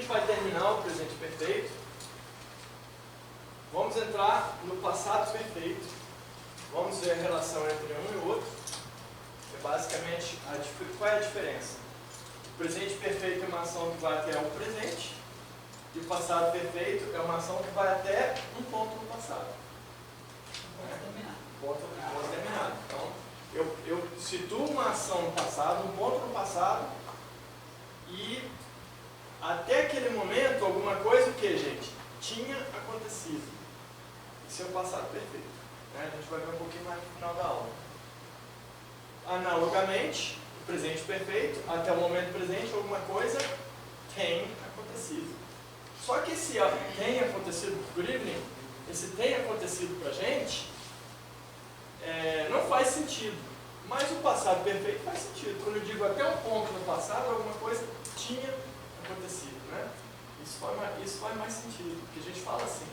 gente vai terminar o presente perfeito. Vamos entrar no passado perfeito. Vamos ver a relação entre um e o outro. É basicamente, qual é a diferença? O presente perfeito é uma ação que vai até o presente, e o passado perfeito é uma ação que vai até um ponto no passado. Ponto terminado. Então, eu situo uma ação no passado, um ponto no passado, e até aquele momento, alguma coisa, o que, gente? Tinha acontecido. Isso é o passado perfeito. Né? A gente vai ver um pouquinho mais no final da aula. Analogamente, o presente perfeito, até o momento presente, alguma coisa tem acontecido. Só que esse tem acontecido por evening, esse tem acontecido pra gente, não faz sentido. Mas o passado perfeito faz sentido. Quando eu digo até um ponto no passado, alguma coisa tinha acontecido. Né? Isso faz mais sentido, porque a gente fala assim.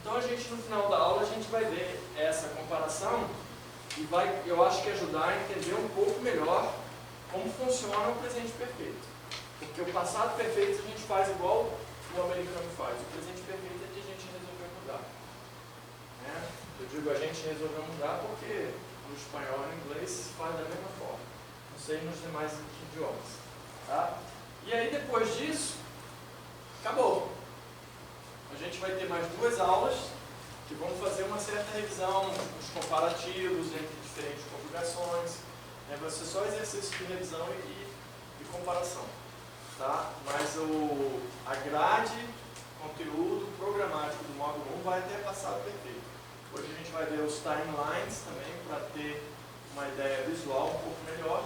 Então a gente, no final da aula, a gente vai ver essa comparação e vai, eu acho que ajudar a entender um pouco melhor como funciona o presente perfeito. Porque o passado perfeito a gente faz igual o americano faz. O presente perfeito é que a gente resolveu mudar. Né? Eu digo a gente resolveu mudar porque no espanhol e no inglês se faz da mesma forma. Não sei nos demais idiomas. Tá? E aí depois disso, acabou. A gente vai ter mais 2 aulas que vão fazer uma certa revisão, os comparativos entre diferentes configurações. Vai ser só exercício de revisão e comparação. Tá? Mas a grade, conteúdo programático do módulo 1 vai até passado perfeito. Hoje a gente vai ver os timelines também para ter uma ideia visual um pouco melhor.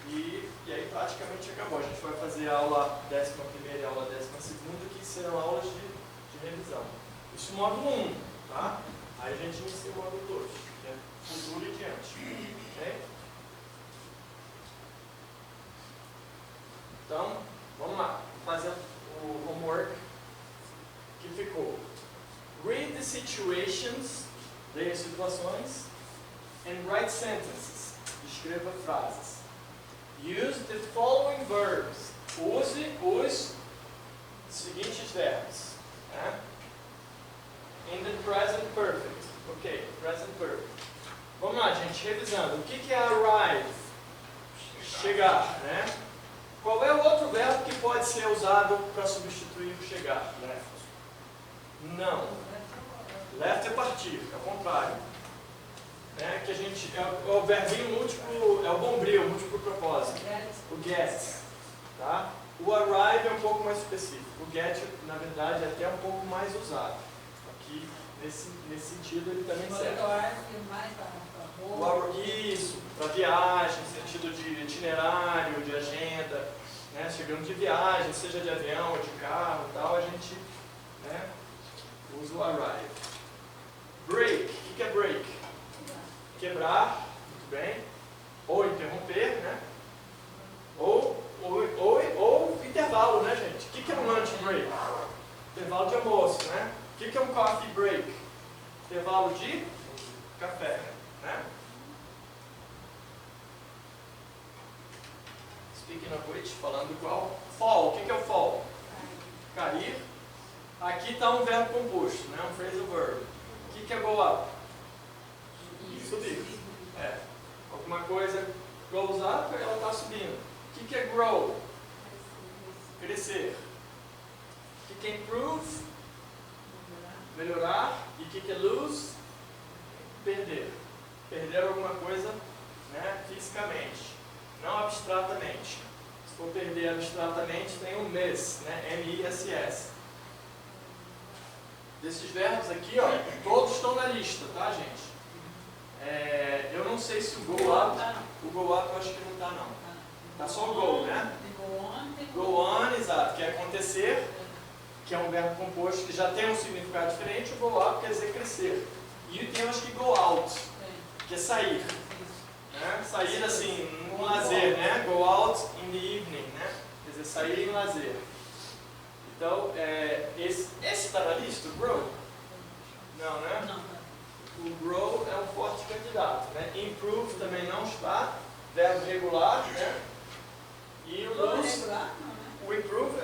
E aí praticamente acabou. A gente vai fazer a aula 11ª e a aula 12ª, que serão aulas de revisão. Isso é o módulo 1, tá? Aí a gente inicia o módulo 2, que é futuro e diante. Okay? Então, vamos lá. Vou fazer o homework que ficou. Read the situations, leia as situações, and write sentences. Escreva frases. Use the following verbs. Use os seguintes verbos. Né? In the present perfect. Ok, present perfect. Vamos lá, gente, revisando. O que é arrive? Chegar, né? Qual é o outro verbo que pode ser usado para substituir o chegar? Left. Não. Left é partir, é o contrário. Né? Que a gente, é o verbinho múltiplo, é o bombril, múltiplo propósito. O get. Tá? O arrive é um pouco mais específico. O get, na verdade, é até um pouco mais usado. Aqui, nesse sentido, ele também serve. Isso, para viagem, sentido de itinerário, de agenda, né? Chegando de viagem, seja de avião ou de carro e tal, a gente, né, usa o arrive. Break, o que é break? Quebrar, muito bem, ou interromper, né? Ou intervalo, né, gente? O que é um lunch break? Intervalo de almoço, né? O que é um coffee break? Intervalo de café, né? Speaking of which, falando igual. Fall, o que é o fall? Cair. Aqui está um verbo composto, né? Um phrasal verb. O que é go up? Subir. Alguma coisa goes up, ela está subindo. O que é grow? Crescer. O que é improve? Melhorar. E o que é lose? Perder. Perder alguma coisa, né, fisicamente, não abstratamente. Se for perder abstratamente, tem o miss, né, M-I-S-S. Desses verbos aqui, ó, todos estão na lista, tá, gente? Eu não sei se o go up eu acho que não está, não. Tá só o go, né? Go on, exato, que é acontecer, que é um verbo composto que já tem um significado diferente. O go up quer dizer crescer. E tem, acho que, go out, que é sair. Né? Sair, assim, no lazer, né? Go out in the evening, né? Quer dizer, sair em lazer. Então, esse está na lista, o grow? Não, né? Não. O grow é um forte candidato, né? Improve também não está, verbo regular, né? E o lose, o improve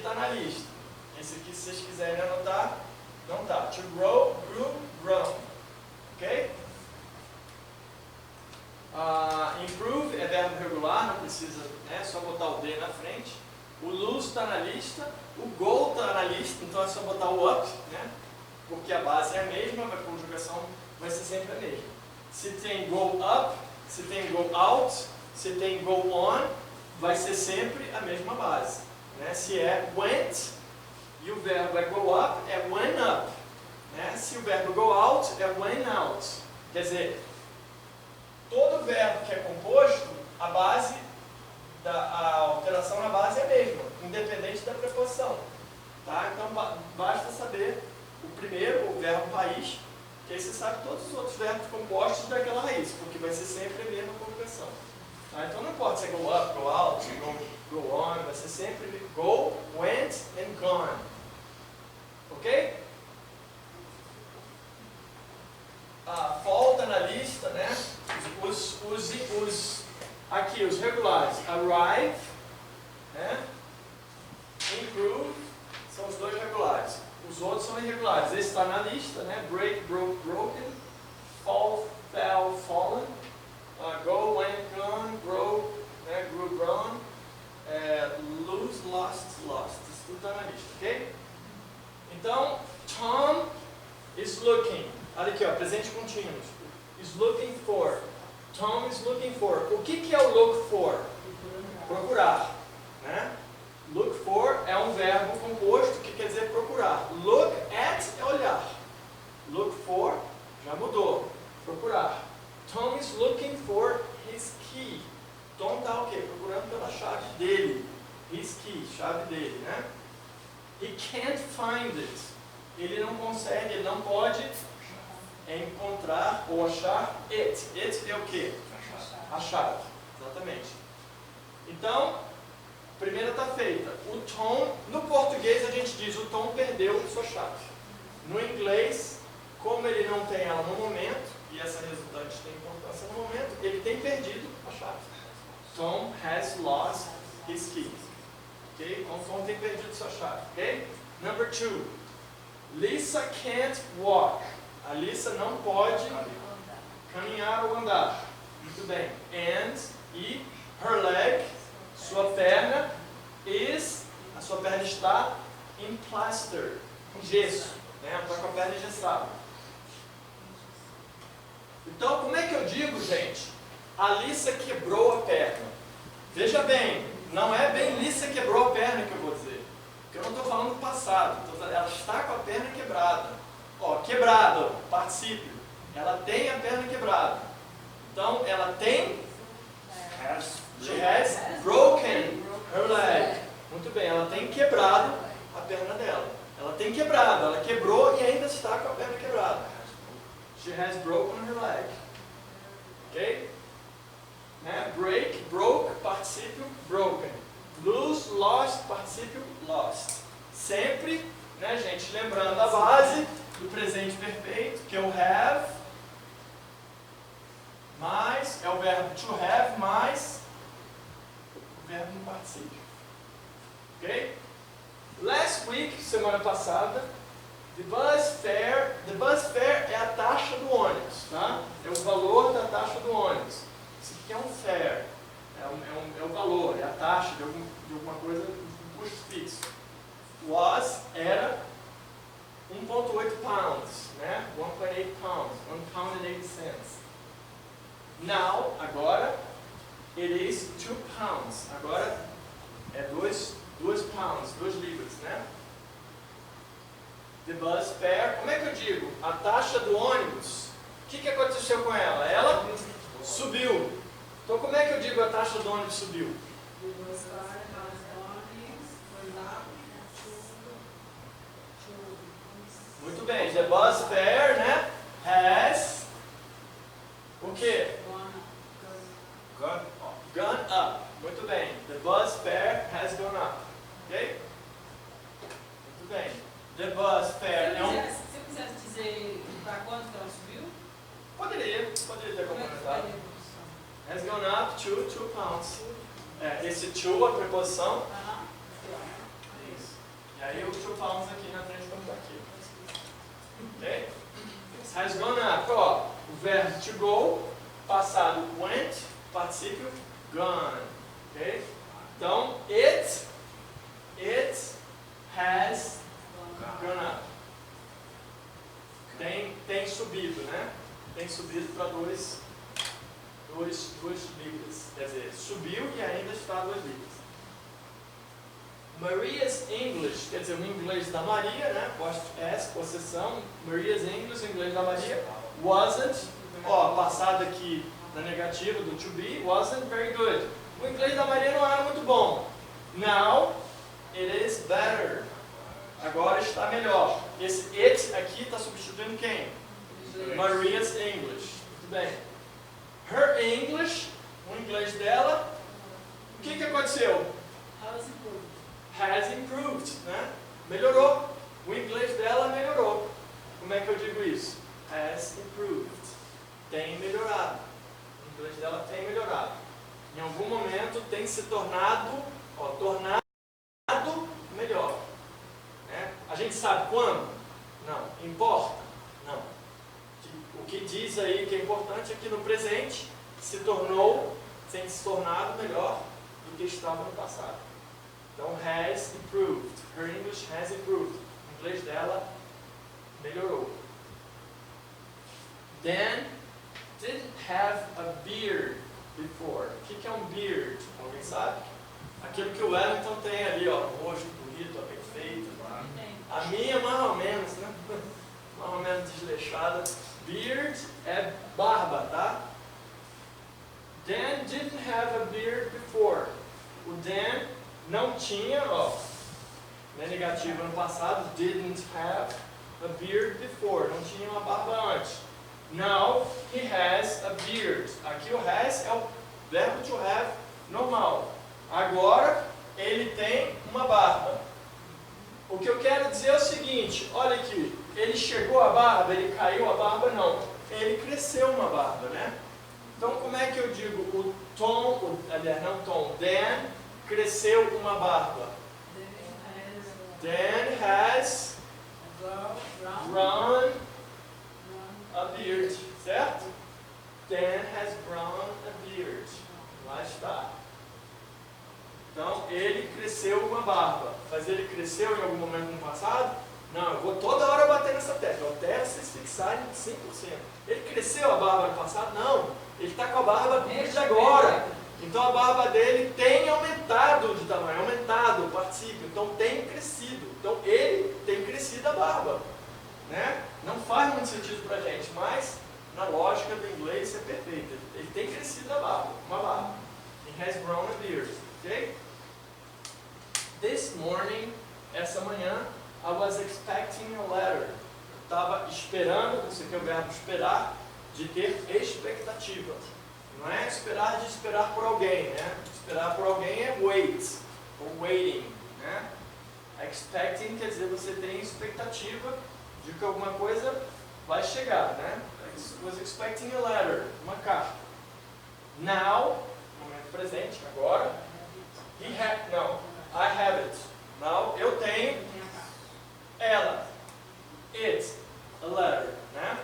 está na lista. Esse aqui, se vocês quiserem anotar, não está. To grow, grew, grown. Ok? Improve é verbo regular, não precisa, né, só botar o D na frente. O lose está na lista. O go está na lista, então é só botar o up, né? Porque a base é a mesma, a conjugação vai ser sempre a mesma. Se tem go up, se tem go out, se tem go on, vai ser sempre a mesma base, né? Se é went e o verbo é go up, é went up, né? Se o verbo go out, é went out. Quer dizer, todo verbo que é composto, a base, a alteração na base é a mesma, independente da preposição. Tá? Então basta saber o primeiro, o verbo país, que aí você sabe todos os outros verbos compostos daquela raiz, porque vai ser sempre a mesma conjugação. Tá? Então não pode ser go up, go out, go on, vai ser sempre go, went and gone. Ok? Falta na lista, né? Aqui os regulares, arrive, né? Improve, são os dois regulares. Os outros são irregulares. Esse está na lista, né? Break, broke, broken, fall, fell, fallen, go, went, gone, grow, né? Grew, grown, lose, lost, lost. Isso tudo está na lista, ok? Então, Tom is looking. Olha aqui, ó, presente contínuo. Is looking for. Tom is looking for. O que é o look for? Procurar, né? Look for é um verbo composto que quer dizer procurar. Look at é olhar. Look for já mudou. Procurar. Tom is looking for his key. Tom está o quê? Procurando pela chave dele. His key, chave dele, né? He can't find it. Ele não consegue, ele não pode encontrar ou achar it. It é o quê? A chave. Exatamente. Então, a primeira está feita. O Tom, no português a gente diz o Tom perdeu sua chave. No inglês, como ele não tem ela no momento, e essa resultante tem importância no momento, ele tem perdido a chave. Tom has lost his key. Ok? Então, Tom tem perdido sua chave. Ok? Number 2. Lisa can't walk. A Lisa não pode caminhar ou andar. Muito bem. And, e, her leg, sua perna, a sua perna está in plaster, em gesso. Né? Ela está com a perna engessada. Então, como é que eu digo, gente? A Lisa quebrou a perna. Veja bem, não é bem Lisa quebrou a perna que eu vou dizer. Porque eu não estou falando do passado. Ela está com a perna quebrada. Ó, quebrada, particípio. Ela tem a perna quebrada. Então, ela tem... She has broken her leg. Muito bem, ela tem quebrado a perna dela. Ela tem quebrado, ela quebrou e ainda está com a perna quebrada. She has broken her leg. Ok? Né? Break, broke, particípio, broken. Lose, lost, particípio, lost. Sempre, né, gente, lembrando a base do presente perfeito, que é o have, mais, é o verbo to have, mais o verbo no particípio. Ok? Last week, semana passada, the bus fare é a taxa do ônibus, tá? É o valor da taxa do ônibus. Isso aqui é um fare, é o valor, é a taxa de alguma coisa, um custo fixo. Was era 1,8 pounds, né? 1.8 pounds, 1 pound and 80 cents. Now, agora, it is 2 pounds. Agora é 2 pounds, 2 libras, né? The bus fare, como é que eu digo? A taxa do ônibus, o que aconteceu com ela? Ela subiu. Então, como é que eu digo a taxa do ônibus subiu? Muito bem, the bus fare, né? Has o quê? Gone up. Muito bem. The bus fare has gone up. Ok? Muito bem. The bus fare é um... Se eu quisesse dizer para quanto que ela subiu? Poderia ter complementado. Has gone up to 2 pounds. Esse to, a preposição. E aí o two pounds aqui na frente como está aqui. Ok? Has gone up. Ó, o verbo to go, passado went, particípio gone. Ok? Então, it has gone up. Tem subido, né? Tem subido para duas libras. Quer dizer, subiu e ainda está 2 libras. Maria's English, quer dizer, o inglês da Maria, né? Post S, possessão. Maria's English, o inglês da Maria, wasn't, ó, passado aqui na negativa do to be, wasn't very good. O inglês da Maria não era muito bom. Now, it is better. Agora está melhor. Esse it aqui está substituindo quem? Maria's English. Muito bem. Her English, o inglês dela, o que aconteceu? Has improved, né? Melhorou. O inglês dela melhorou. Como é que eu digo isso? Has improved. Tem melhorado. O inglês dela tem melhorado. Em algum momento tem se tornado, ó, tornado melhor. Né? A gente sabe quando? Não. Importa? Não. O que diz aí que é importante é que no presente se tornou, tem se tornado melhor do que estava no passado. Então, has improved. Her English has improved. O inglês dela melhorou. Dan didn't have a beard before. O que é um beard? Alguém sabe? Aquilo que o Wellington tem ali, ó, um rosto bonito, ó, bem feito. A minha, mais ou menos, né? Mais ou menos desleixada. Beard é barba, tá? Dan didn't have a beard before. O Dan não tinha, ó, né, negativo no passado, didn't have a beard before, não tinha uma barba antes. Now he has a beard. Aqui o has é o verbo to have normal. Agora ele tem uma barba. O que eu quero dizer é o seguinte, olha aqui, ele chegou a barba, ele caiu a barba, não. Ele cresceu uma barba, né? Então como é que eu digo o Tom, aliás, não Tom, Dan cresceu uma barba. Dan has grown a beard, certo? Dan has grown a beard. Lá está. Então, ele cresceu uma barba. Mas ele cresceu em algum momento no passado? Não, eu vou toda hora bater nessa tecla, até vocês fixarem 100%. Ele cresceu a barba no passado? Não. Ele está com a barba desde agora. Então a barba dele tem aumentado de tamanho, aumentado o particípio, então tem crescido. Então ele tem crescido a barba. Né? Não faz muito sentido pra gente, mas na lógica do inglês isso é perfeito. Ele tem crescido a barba, uma barba. He has grown a beard. Okay? This morning, essa manhã, I was expecting a letter. Eu estava esperando, isso aqui é o verbo esperar, de ter expectativa. Não é esperar de esperar por alguém, né? Esperar por alguém é wait, ou waiting, né? Expecting quer dizer você tem expectativa de que alguma coisa vai chegar, né? I was expecting a letter, uma carta. Now, momento presente, agora, I have it. Now, eu tenho ela, it, a letter, né?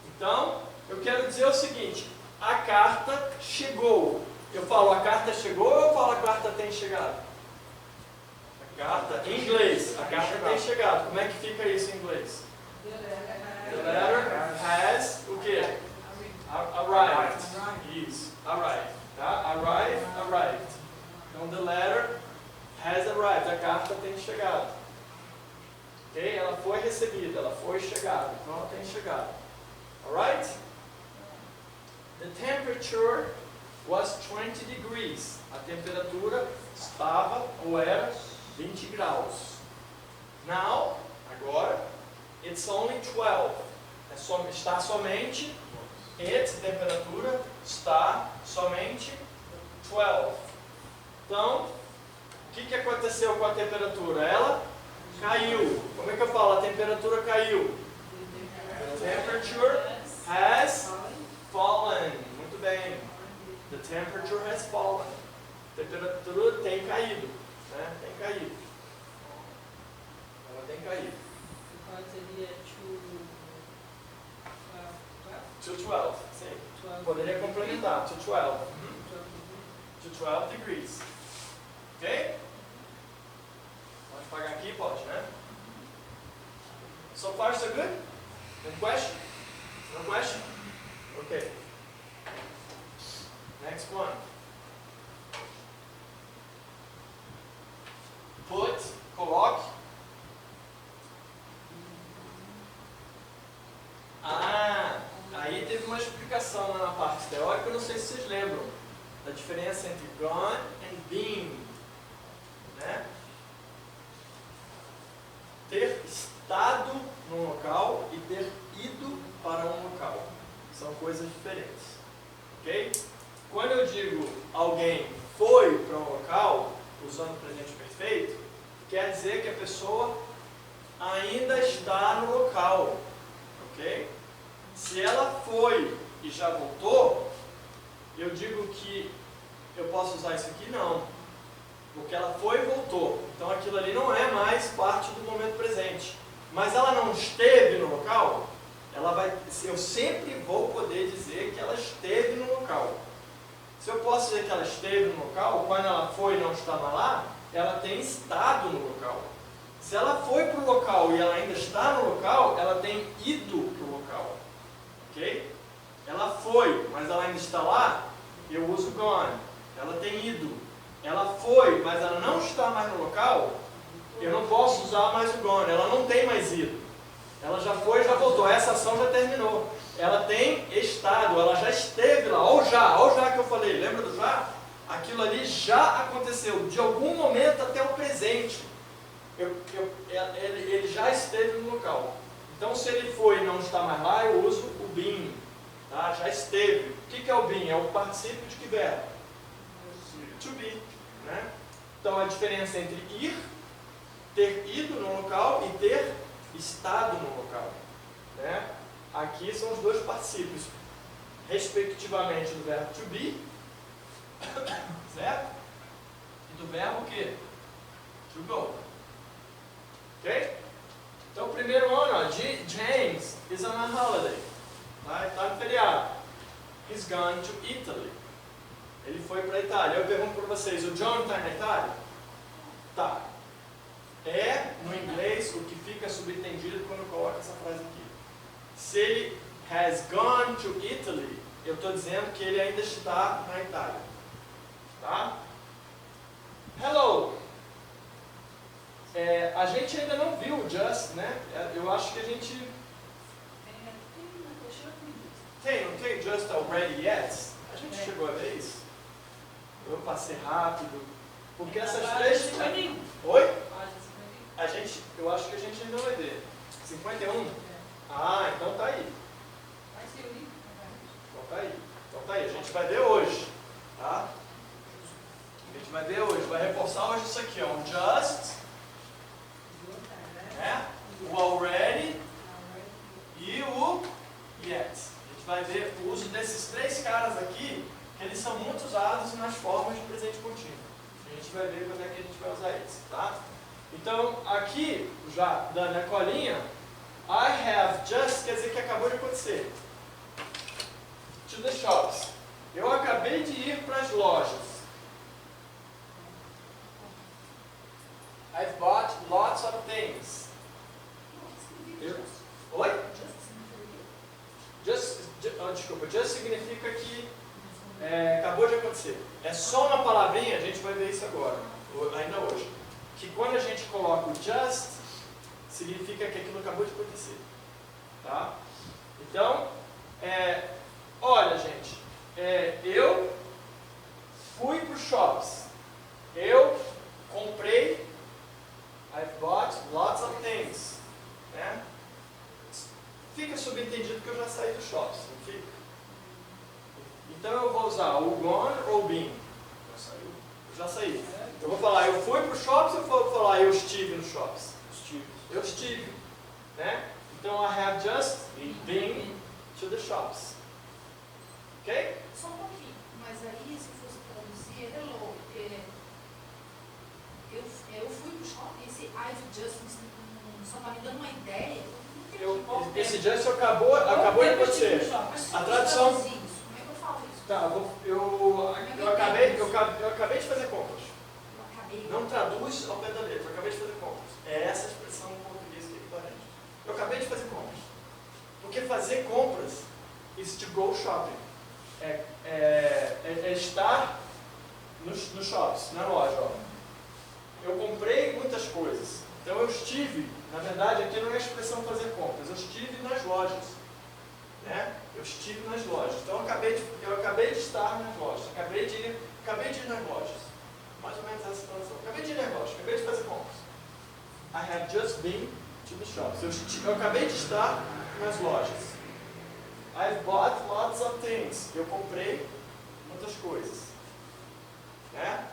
Então, eu quero dizer o seguinte, a carta chegou. Eu falo a carta chegou ou eu falo a carta tem chegado? A carta, em inglês, a carta tem chegado. Como é que fica isso em inglês? The letter has, o quê? Arrived. Isso, arrived. Tá? Arrived. Então, the letter has arrived. A carta tem chegado. Ok? Ela foi recebida, ela foi chegada. Então, ela tem chegado. Alright? The temperature was 20 degrees. A temperatura estava ou era 20 graus. Now, agora, it's only 12. Está somente, temperatura, está somente 12. Então, o que aconteceu com a temperatura? Ela caiu. Como é que eu falo? A temperatura caiu. The temperature has fallen. Muito bem. The temperature has fallen. A temperatura tem caído. Né? Tem caído. tem caído. Então seria To 12, sim. 12. Poderia complementar, to 12. To 12 degrees. Ok? Pode pagar aqui? Pode, né? So far, so good? No question? No question? Okay. Next one. Put, coloque. Aí teve uma explicação lá na parte teórica, eu não sei se vocês lembram da diferença entre gone and been, né? Ter estado num local e ter ido para um local são coisas diferentes, ok? Quando eu digo alguém foi para um local, usando o presente perfeito, quer dizer que a pessoa ainda está no local, ok? Se ela foi e já voltou, eu digo que eu posso usar isso aqui? Não. Porque ela foi e voltou. Então aquilo ali não é mais parte do momento presente. Mas ela não esteve no local, eu sempre vou poder dizer que ela esteve no local. Se eu posso dizer que ela esteve no local, quando ela foi e não estava lá, ela tem estado no local. Se ela foi para o local e ela ainda está no local, ela tem ido para o local. Ok? Ela foi, mas ela ainda está lá, eu uso gone. Ela tem ido. Ela foi, mas ela não está mais no local, eu não posso usar mais o gone. Ela não tem mais ido. Ela já foi, já voltou. Essa ação já terminou. Ela tem estado, ela já esteve lá. Olha o já que eu falei. Lembra do já? Aquilo ali já aconteceu. De algum momento até o presente. Ele já esteve no local. Então, se ele foi e não está mais lá, eu uso o been. Tá? Já esteve. O que é o been? É o particípio de que verbo? To be. Né? Então, a diferença entre ir, ter ido no local e ter estado no local. Né? Aqui são os dois particípios, respectivamente do verbo to be, certo? E do verbo o quê? To go. Ok? Então, o primeiro ano, ó, James is on a holiday. Tá? Está no feriado. He's gone to Italy. Ele foi para a Itália. Eu pergunto para vocês, o John está na Itália? Tá. É, no inglês, o que fica subentendido quando coloca essa frase aqui. Se ele has gone to Italy, eu estou dizendo que ele ainda está na Itália. Tá? Hello. A gente ainda não viu o just, né? Eu acho que a gente... Não tem just already yet? A gente chegou a ver isso? Eu passei rápido. Porque essas três... Oi? Eu acho que a gente ainda vai ver. 51? Ah, então tá aí. Então tá aí. A gente vai ver hoje. Tá? A gente vai ver hoje. Vai reforçar hoje isso aqui, ó. O just, né? O already e o yet. A gente vai ver o uso desses três caras aqui, que eles são muito usados nas formas de presente contínuo. A gente vai ver quando é que a gente vai usar eles, tá? Então, aqui, já dando a colinha, I have just quer dizer que acabou de acontecer. To the shops. Eu acabei de ir para as lojas. I've bought lots of things. Oi? Desculpa, just significa que acabou de acontecer. É só uma palavrinha, a gente vai ver isso agora, ainda hoje. Que quando a gente coloca o just, significa que aquilo acabou de acontecer. Tá? Então, olha gente, eu fui para os shops. Eu comprei, I've bought lots of things. Né? Fica subentendido que eu já saí dos shops, não fica? Então eu vou usar o gone ou o been? Eu já saí. Eu vou falar, eu fui para os shops ou vou falar, eu estive nos shops? Eu estive. Né? Então, I have just been to the shops. Ok? Só um pouquinho. Mas aí, se fosse traduzir, hello. Eu fui para o shopping, esse I've just não Só está me dando uma ideia. Eu não entendi. Esse just acabou de acontecer. A tradução... Como é que eu falo isso? Tá, eu acabei de fazer compras. Não traduz ao pé da letra, eu acabei de fazer compras. É essa a expressão em português que é equivalente. Eu acabei de fazer compras. Porque fazer compras is to go shopping. É estar nos shops, na loja. Ó. Eu comprei muitas coisas. Então eu estive, na verdade aqui não é a expressão fazer compras, eu estive nas lojas. Né? Eu estive nas lojas. Então eu acabei de estar nas lojas. Acabei de ir nas lojas. Mais ou menos essa situação. Acabei de ir nas lojas, acabei de fazer compras. I have just been to the shops. Eu acabei de estar nas lojas. I've bought lots of things. Eu comprei muitas coisas. Né?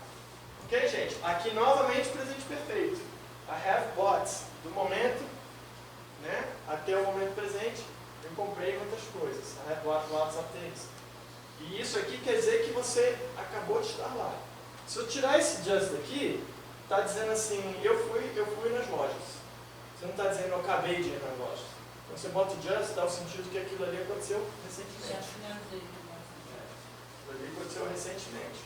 Ok, gente? Aqui novamente presente perfeito. I have bought. Do momento, né, até o momento presente, eu comprei muitas coisas. I have bought lots of things. E isso aqui quer dizer que você acabou de estar lá. Se eu tirar esse just daqui, está dizendo assim, eu fui nas lojas. Você não está dizendo eu acabei de ir nas lojas. Quando você bota o just, dá o sentido que aquilo ali aconteceu recentemente. Aquilo ali aconteceu recentemente.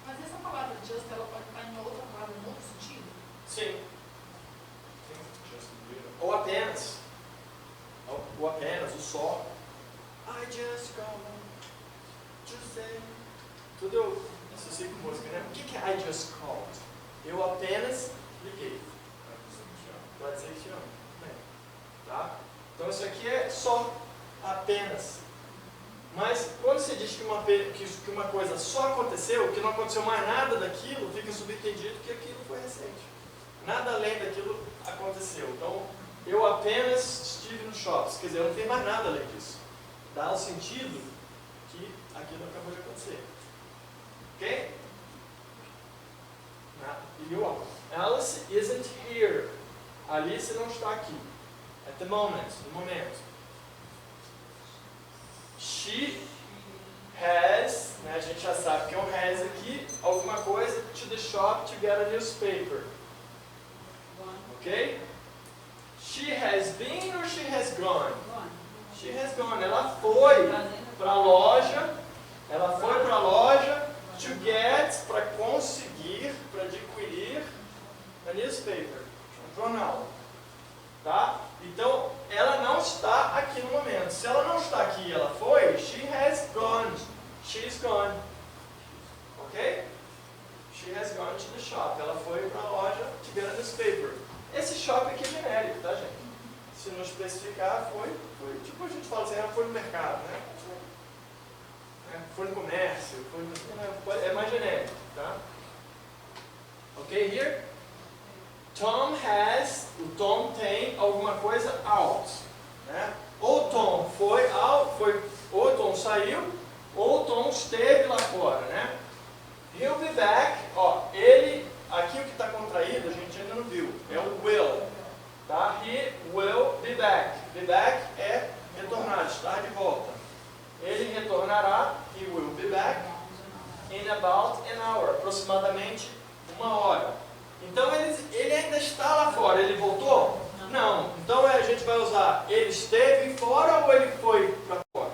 Mas essa palavra just, ela pode estar em uma outra palavra, em outro sentido? Sim. Ou apenas. Ou apenas, o só. I just called to say. Tudo eu associo com música, né? O que é I just called? Eu apenas liguei. Pode ser que te amo. Tá? Então isso aqui é só, apenas. Mas quando você diz que uma coisa só aconteceu, que não aconteceu mais nada daquilo, fica subentendido que aquilo foi recente. Nada além daquilo aconteceu. Então, eu apenas estive nos shops. Quer dizer, eu não tenho mais nada além disso. Dá o sentido que aquilo acabou de acontecer. Ok? E ó, Alice isn't here. Alice não está aqui. At the moment, no momento. She has, né, a gente já sabe que é um has aqui, alguma coisa, to the shop to get a newspaper. Ok? She has been or she has gone? She has gone. Ela foi para a loja. Ela foi para a loja to get, para conseguir, para adquirir a newspaper, um jornal. Tá? Então, ela não está aqui no momento. Se ela não está aqui e ela foi, she has gone. She's gone. Ok? She has gone to the shop. Ela foi para a loja to get a newspaper. Esse shop aqui é genérico, tá, gente? Se não especificar, foi tipo a gente fala assim, ela foi no mercado, né? Foi no comércio, é mais genérico, tá? Ok, here? Tom has, o Tom tem alguma coisa out, né? Ou Tom foi out, ou Tom saiu, ou Tom esteve lá fora, né? He'll be back, ó, ele, aqui o que está contraído a gente ainda não viu, é o will, tá? He will be back. Be back é retornar, estar de volta. Ele retornará, he will be back, in about an hour, aproximadamente 1 hora. Então ele ainda está lá fora, ele voltou? Não. Então a gente vai usar ele esteve fora ou ele foi para fora?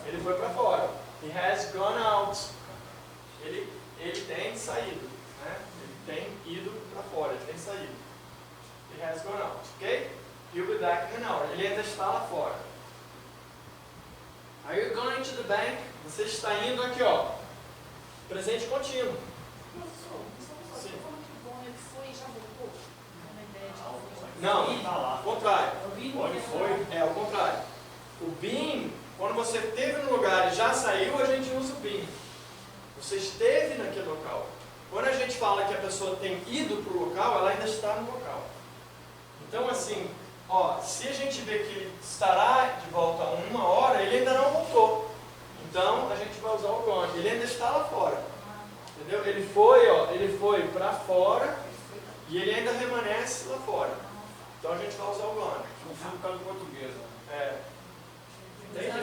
Ele foi para fora. He has gone out. Ele tem saído, né? Ele tem ido para fora, ele tem saído. He has gone out, ok? He'll be back in an hour. Ele ainda está lá fora. Are you going to the bank? Você está indo aqui, ó. Presente contínuo. Não, ao contrário. Onde foi? É, ao contrário. O been, quando você esteve no lugar e já saiu, a gente usa o been. Você esteve naquele local. Quando a gente fala que a pessoa tem ido para o local, ela ainda está no local. Então, assim, ó, se a gente vê que ele estará de volta a 1 hora, ele ainda não voltou. Então, a gente vai usar o gone. Ele ainda está lá fora. Entendeu? Ele foi para fora e ele ainda permanece lá fora. Então, a gente vai usar o gone. Não foi por causa do português, né? É. Entende?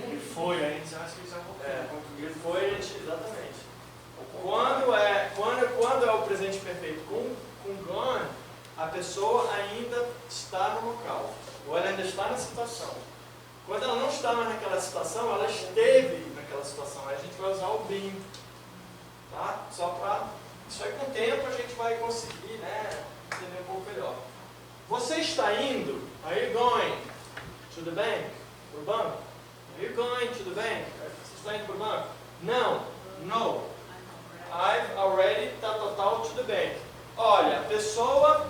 Ele foi, a gente acha que ele já voltou. É. O português Foi, exatamente. Quando é o presente perfeito com gone, a pessoa ainda está no local, ou ela ainda está na situação. Quando ela não está mais naquela situação, ela esteve naquela situação. Aí a gente vai usar o been. Tá? Só para... Isso aí com o tempo a gente vai conseguir, né, entender um pouco melhor. Você está indo? Are you going to the bank? Para o banco? Are you going to the bank? Você está indo para o banco? Não. No. I've already total to the bank. Olha, a pessoa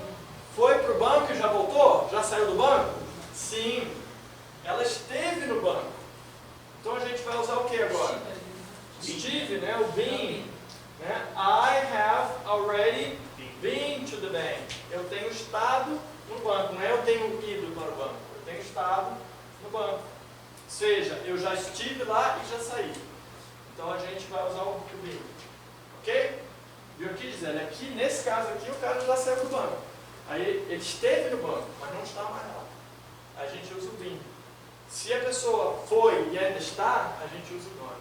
foi para o banco e já voltou? Já saiu do banco? Sim. Ela esteve no banco. Então a gente vai usar o que agora? Estive, né? O been. Né? I have already been to the bank. Eu tenho estado no banco. Não é eu tenho ido para o banco. Eu tenho estado no banco. Ou seja, eu já estive lá e já saí. Então a gente vai usar o been. Ok? E eu quis dizer, aqui, nesse caso aqui, o cara já saiu do banco. Aí ele esteve no banco, mas não está mais lá. A gente usa o been. Se a pessoa foi e ainda está, a gente usa o gone.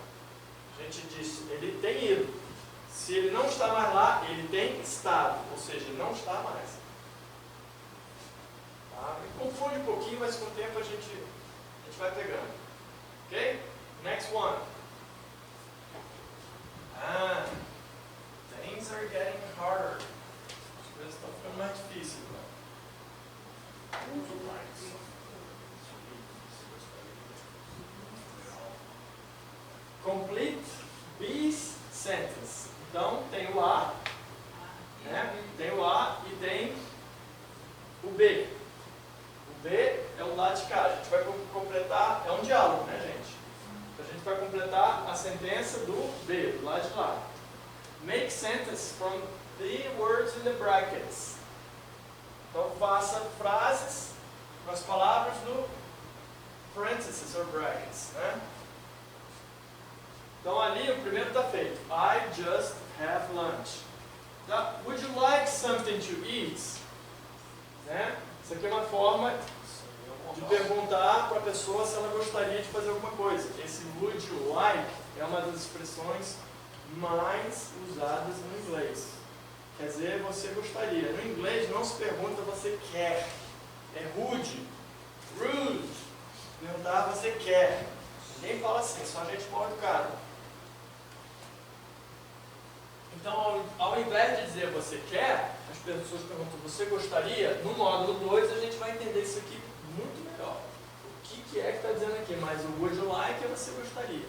A gente diz, ele tem ido. Se ele não está mais lá, ele tem estado. Ou seja, não está mais. Tá? Me confunde um pouquinho, mas com o tempo a gente vai pegando. Ok? Next one. Things are getting harder. As coisas estão ficando mais difíceis. Muito mais. Complete this sentence. Então, tem o A, né? Tem o A e tem o B. O B é o lado de cá. A gente vai completar, é um diálogo, né, gente? A gente vai completar a sentença do B, do lado de lá. Make sentence from the words in the brackets. Então, faça frases com as palavras no parentheses or brackets, né? Então ali o primeiro está feito. I just have lunch. Tá? Would you like something to eat? Né? Isso aqui é uma forma de perguntar para a pessoa se ela gostaria de fazer alguma coisa. Esse would you like é uma das expressões mais usadas no inglês. Quer dizer, você gostaria. No inglês não se pergunta você quer. É rude. Rude. Perguntar você quer. Ninguém fala assim, só a gente mal educado. Então, ao invés de dizer você quer, as pessoas perguntam você gostaria, no módulo 2 a gente vai entender isso aqui muito melhor. O que é que está dizendo aqui? Mas o would you like é você gostaria.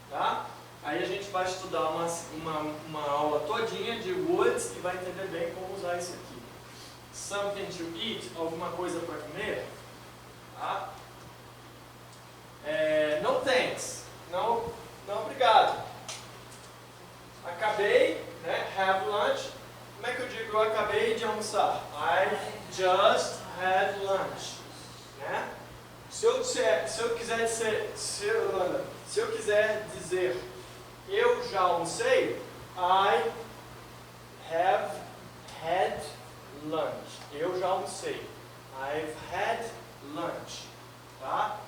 Tá? Aí a gente vai estudar uma aula todinha de would e vai entender bem como usar isso aqui. Something to eat, alguma coisa para comer. Tá? No thanks. Não obrigado. Acabei, né? Have lunch. Como é que eu digo? Eu acabei de almoçar. I just had lunch. Né? Se eu quiser dizer eu já almocei, I have had lunch. Eu já almocei. I've had lunch. Tá?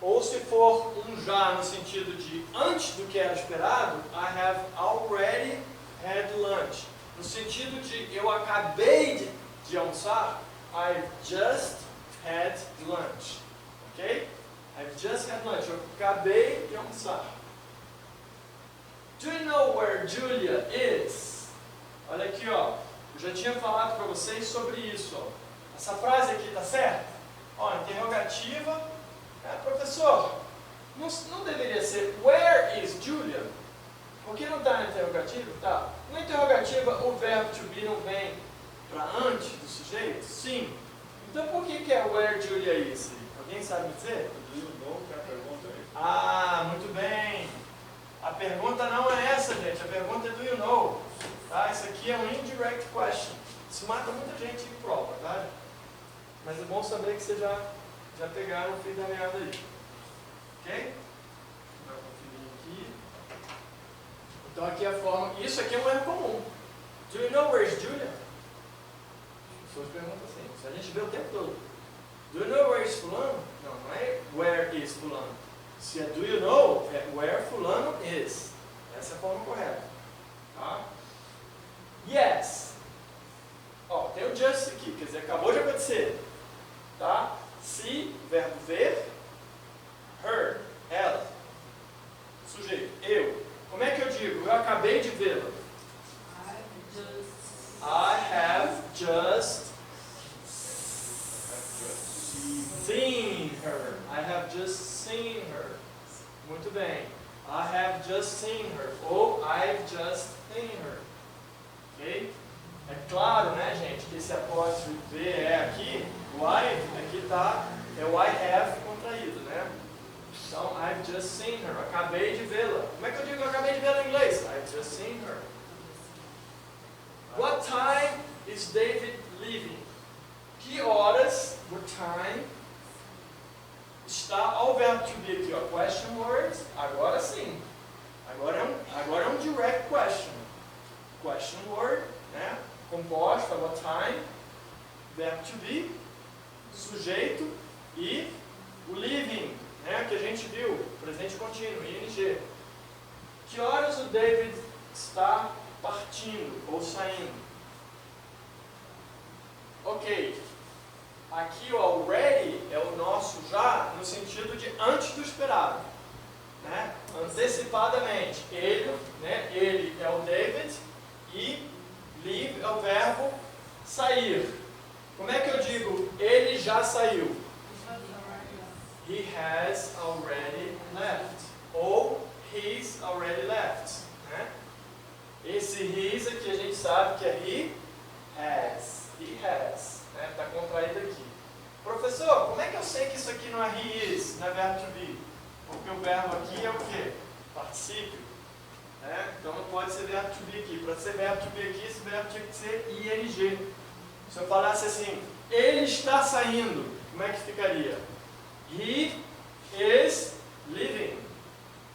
Ou se for um já no sentido de antes do que era esperado, I have already had lunch. No sentido de eu acabei de almoçar, I've just had lunch. Ok? I've just had lunch. Eu acabei de almoçar. Do you know where Julia is? Olha aqui, ó. Eu já tinha falado para vocês sobre isso. Ó. Essa frase aqui tá certa? Ó, interrogativa. Professor, não deveria ser where is Julia? Por que não está na interrogativa? Tá. Na interrogativa o verbo to be não vem para antes do sujeito? Sim. Então por que é where Julia is? Alguém sabe dizer? Do you know que é a pergunta aí? Ah, muito bem. A pergunta não é essa, gente. A pergunta é do you know. Tá? Isso aqui é um indirect question. Isso mata muita gente em prova, tá? Mas é bom saber que você já pegaram o fio da meada aí. Ok? Vai conferir aqui. Então aqui é a forma. Isso aqui é um erro comum. Do you know where is Julia? As pessoas perguntam assim. Isso a gente vê o tempo todo. Do you know where is fulano? Não é where is fulano. Se é do you know, é where fulano is. Essa é a forma correta. Tá? Yes. Ó, tem o no just aqui, quer dizer, acabou de acontecer. Tá? See, verbo ver. Her, ela. Sujeito, eu. Como é que eu digo? Eu acabei de vê-la. I have just seen her. I have just seen her. Muito bem. I have just seen her. Ou I've just seen her. Ok? É claro, né, gente, que esse apóstrofo V é aqui, o I, aqui está, é o I have contraído, né? Então, I've just seen her. Acabei de vê-la. Como é que eu digo que eu acabei de vê-la em inglês? I've just seen her. What time is David leaving? Que horas, what time, está ao verbo to be aqui, ó, question word, agora sim. Agora é um direct question. Question word, né? Composta, what time, verbo to be, sujeito e o leaving, né? Que a gente viu, presente contínuo, ing. Que horas o David está partindo ou saindo? Ok. Aqui o already é o nosso já no sentido de antes do esperado, né? Antecipadamente. Ele, né? Ele é o David e leave é o verbo sair. Como é que eu digo ele já saiu? He has already left. Ou he's already left, né? Esse he's aqui a gente sabe que é he has. He has. Está contraído aqui. Professor, como é que eu sei que isso aqui não é he is, não é verbo to be? Porque o verbo aqui é o quê? Particípio. Então não pode ser verbo to be aqui. Para ser verbo to be aqui, esse verbo tinha que ser ing. Se eu falasse assim, ele está saindo, como é que ficaria? He is leaving.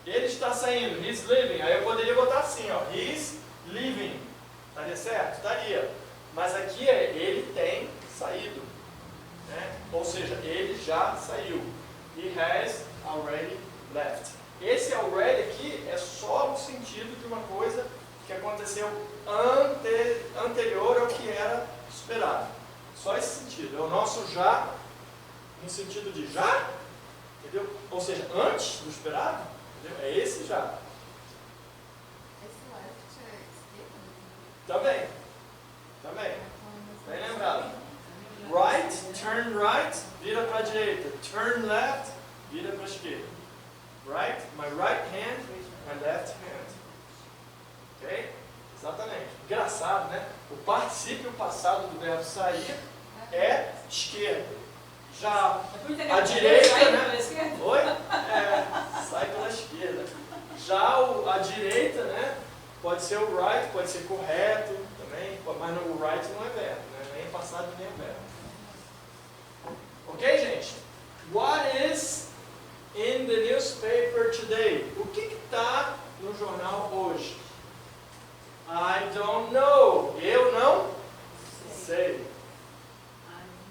Ele está saindo, he's leaving. Aí eu poderia botar assim, ó, he's leaving. Estaria certo? Estaria. Mas aqui é ele tem saído, né? Ou seja, ele já saiu. He has already left. Esse already aqui é só no sentido de uma coisa que aconteceu anterior ao que era esperado. Só esse sentido. É o nosso já no sentido de já, entendeu? Ou seja, antes do esperado, entendeu? É esse já. Esse left é esquerda? Também. Bem lembrado. Right, turn right, vira para a direita. Turn left, vira para a esquerda. Right, my right hand, my left hand. Ok? Exatamente. Engraçado, né? O particípio passado do verbo sair é esquerda. Já a direita, né? Oi? Sai pela esquerda. Já a direita, né? Pode ser o right, pode ser correto também, mas o right não é verbo, né? Nem passado nem é verbo. Ok, gente? What is in the newspaper today? O que está no jornal hoje? I don't know. Eu não sei.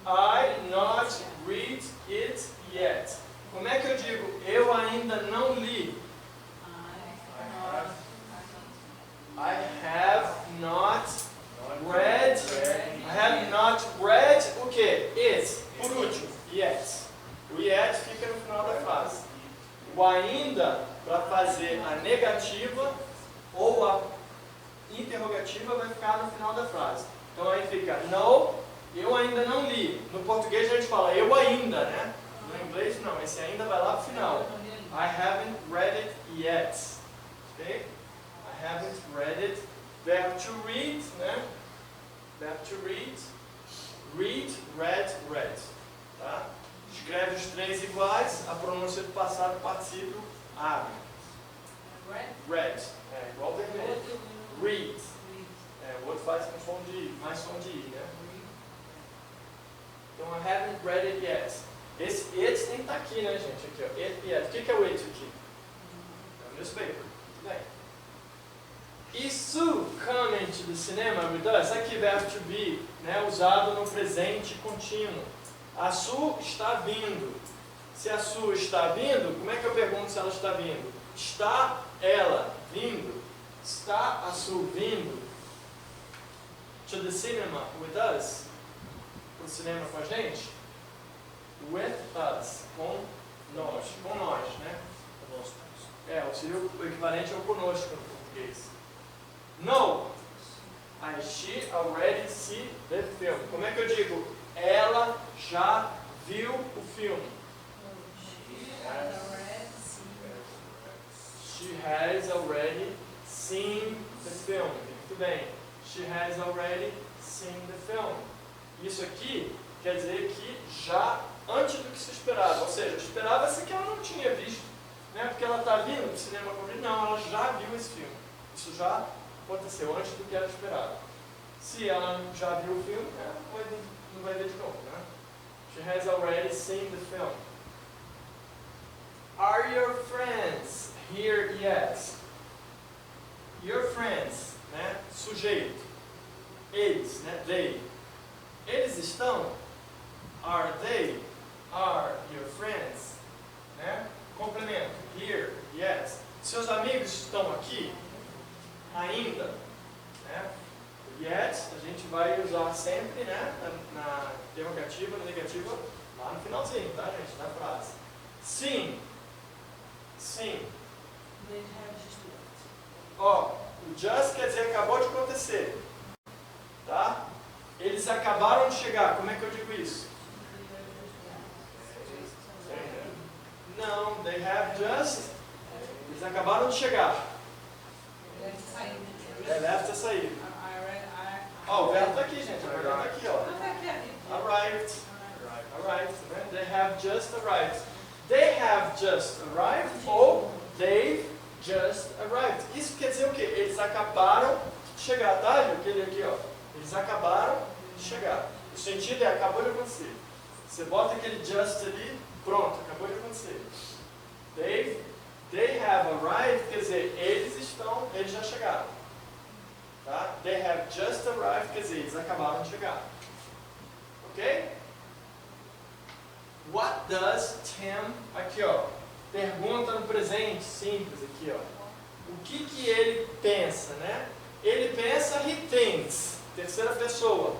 I not read it yet. Como é que eu digo? Eu ainda não li. I have not read. I have not read o que? It. Por último, yet. O yet fica no final da frase. O ainda, para fazer a negativa ou a interrogativa, vai ficar no final da frase. Então aí fica no, eu ainda não li. No português a gente fala eu ainda, né? No inglês não, esse ainda vai lá para o final. I haven't read it yet. Ok? I haven't read it. Verbo to read, né? Verbo to read. Read, read, read. Tá? Escreve os três iguais, a pronúncia do passado particípio abre. Read. É igual vermelho. Read. O outro faz com som de I, mais som de I, né? Então, I haven't read it yet. Esse it tem que estar aqui, né, gente? Aqui, ó. It yet. O que é o it aqui? É o newspaper. Tudo bem. Is Sue coming to the cinema with us? Aqui, verbo to be, né, usado no presente contínuo. A Sue está vindo. Se a Sue está vindo, como é que eu pergunto se ela está vindo? Está ela vindo? Está a Sue vindo? To the cinema with us? para o cinema com a gente? With us, com nós, né? Seria o equivalente ao conosco no português. No, she already see the film. Como é que eu digo? Ela já viu o filme. She has already seen the film. Muito bem. She has already seen the film. Isso aqui quer dizer que já antes do que se esperava. Ou seja, esperava-se que ela não tinha visto. Não é porque ela está vindo para o cinema comigo. Não, ela já viu esse filme. Isso já aconteceu antes do que era esperado. Se ela já viu o filme, não vai ver de novo, né? She has already seen the film. Are your friends here yet? Your friends, né? Sujeito. Eles, né? They. Eles estão? Are they? Are your friends? Né? Complemento. Here, yes. Seus amigos estão aqui? Ainda. Né? Yet, a gente vai usar sempre, né? Na interrogativa, na negativa, lá no finalzinho, tá, gente? Na frase. Sim. Sim. Ó, o just quer dizer acabou de acontecer. Tá? Eles acabaram de chegar. Como é que eu digo isso? Não, they have just. Eles acabaram de chegar. Deve ter saído. Ó, o verbo está aqui, gente. O verbo está aqui, ó. Arrived. Arrived. They have just arrived. They have just arrived ou they've just arrived. Isso quer dizer o quê? Eles acabaram de chegar, tá? Aquele aqui, ó. Eles acabaram de chegar. O sentido é acabou de acontecer. Você bota aquele just ali, pronto, acabou de acontecer. They have arrived, quer dizer, eles já chegaram. Tá? They have just arrived, quer dizer, eles acabaram de chegar. Ok? What does Tim, aqui ó, pergunta no presente simples aqui ó. O que ele pensa, né? Ele pensa, he thinks, terceira pessoa.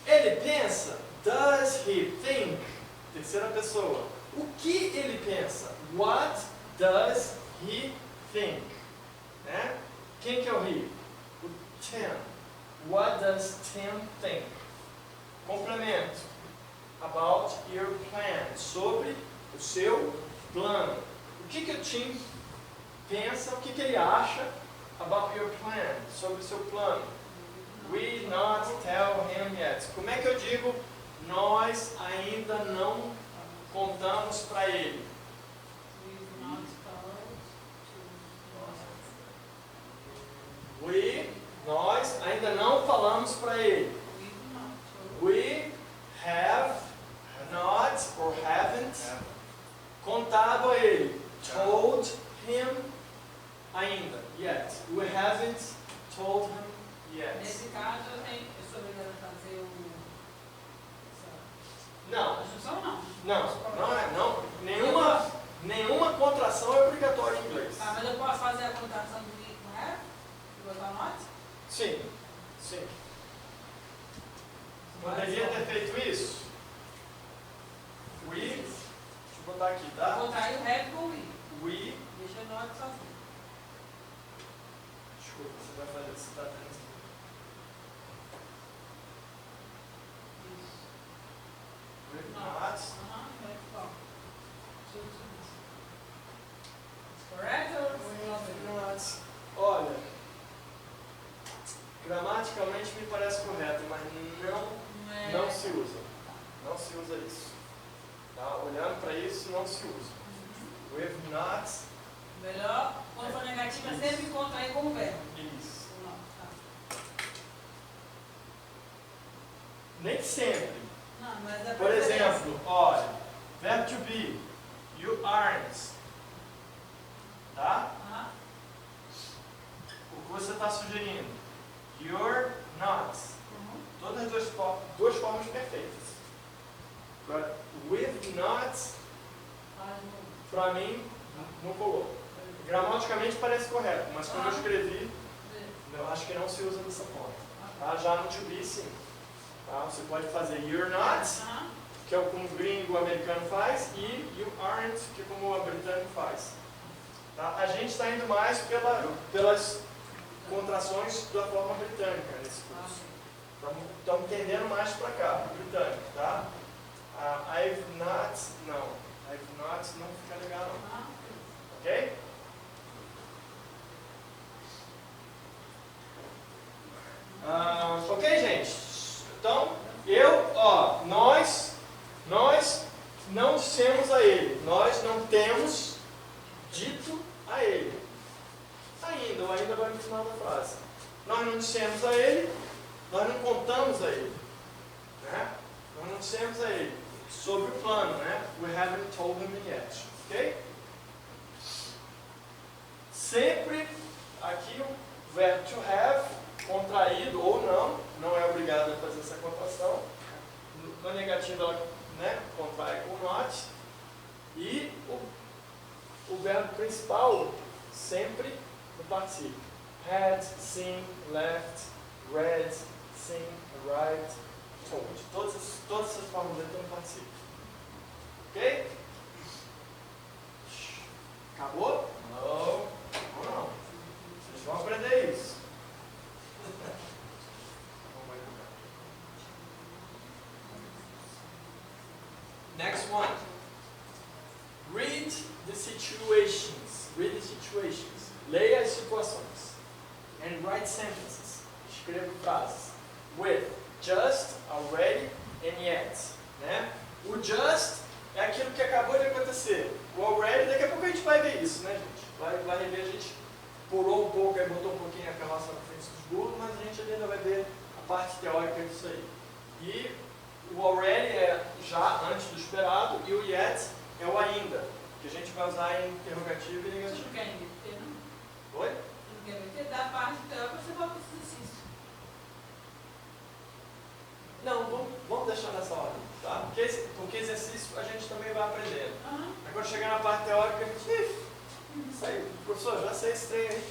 Ele pensa, does he think, terceira pessoa. O que ele pensa? What does he think? Né? Quem que é o he? O Tim. What does Tim think? Complemento. About your plan. Sobre o seu plano. O que o Tim pensa, o que ele acha about your plan, sobre o seu plano? We not tell him yet. Como é que eu digo nós ainda não contamos para ele? Nós ainda não falamos para ele. We have not or haven't contado a ele. Told him ainda. Yet. We haven't told him yet. Nesse caso, eu sou obrigada a fazer o... Não. A junção não? Não. Nenhuma contração é obrigatória em inglês. Ah, mas eu posso fazer a contração do we com have? E botar not? Sim. Poderia ter feito isso? We, deixa eu botar aqui, tá? Vou botar aí o have com o we. We, Deixa o not sozinho. desculpa, você vai fazer, você está tendo isso. With not, Correct or with not. Olha, gramaticalmente me parece correto, mas não se usa. Não se usa isso. Tá? Olhando para isso, não se usa. With not. Melhor, quando for negativa, sempre encontra aí como verbo. Isso. Ou não, tá. Nem sempre. Não, mas é Por exemplo, olha, verbo to be. You aren't. Tá? Aham. O que você está sugerindo? You're not. Uhum. Todas as duas formas perfeitas. Agora, with not, para mim, não colou. Gramaticamente parece correto, mas quando eu escrevi, eu acho que não se usa dessa forma. Tá? Já no to be, sim. Tá? Você pode fazer you're not, Aham. que é o como o gringo americano faz, e you aren't, que é como o britânico faz. Tá? A gente está indo mais pelas contrações da forma britânica nesse curso. Estamos entendendo mais para cá, britânico, tá? I've not, não. I've not não fica legal não. Aham. Ok? Ok, gente? Então, nós não dissemos a ele, nós não temos dito a ele. Ainda, o ainda vai no final da frase. Nós não dissemos a ele, nós não contamos a ele. Né? Nós não dissemos a ele sobre o plano, né? We haven't told him yet. Ok? Sempre aqui o verbo to have, contraído ou não é obrigado a fazer essa contração. No negativo ela, né, contrai com not. E o verbo principal sempre no particípio. Had, seen, left, read, seen, arrived, told. Todas essas formas estão no particípio. Ok? Acabou? Não. Vocês vão aprender isso. Next one. Read the situations. Read the situations. Leia as situações. And write sentences. Escreva frases. With just, already, and yet. Né? O just é aquilo que acabou de acontecer. O already, daqui a pouco a gente vai ver isso, né, gente? Vai rever, a gente pulou um pouco, aí botou um pouquinho a carroça na frente dos burros, mas a gente ainda vai ver a parte teórica disso aí. E o already é já, antes do esperado, e o yet é o ainda, que a gente vai usar em interrogativo e Você negativo. não quer inverter, não? Oi? Você não quer inverter? Da parte teórica você vai para o exercício. Não, vamos deixar nessa ordem, tá? Porque exercício a gente também vai aprendendo. Aham. Aí quando chegar na parte teórica, a gente... Isso aí, professor, já sei esse trem aí.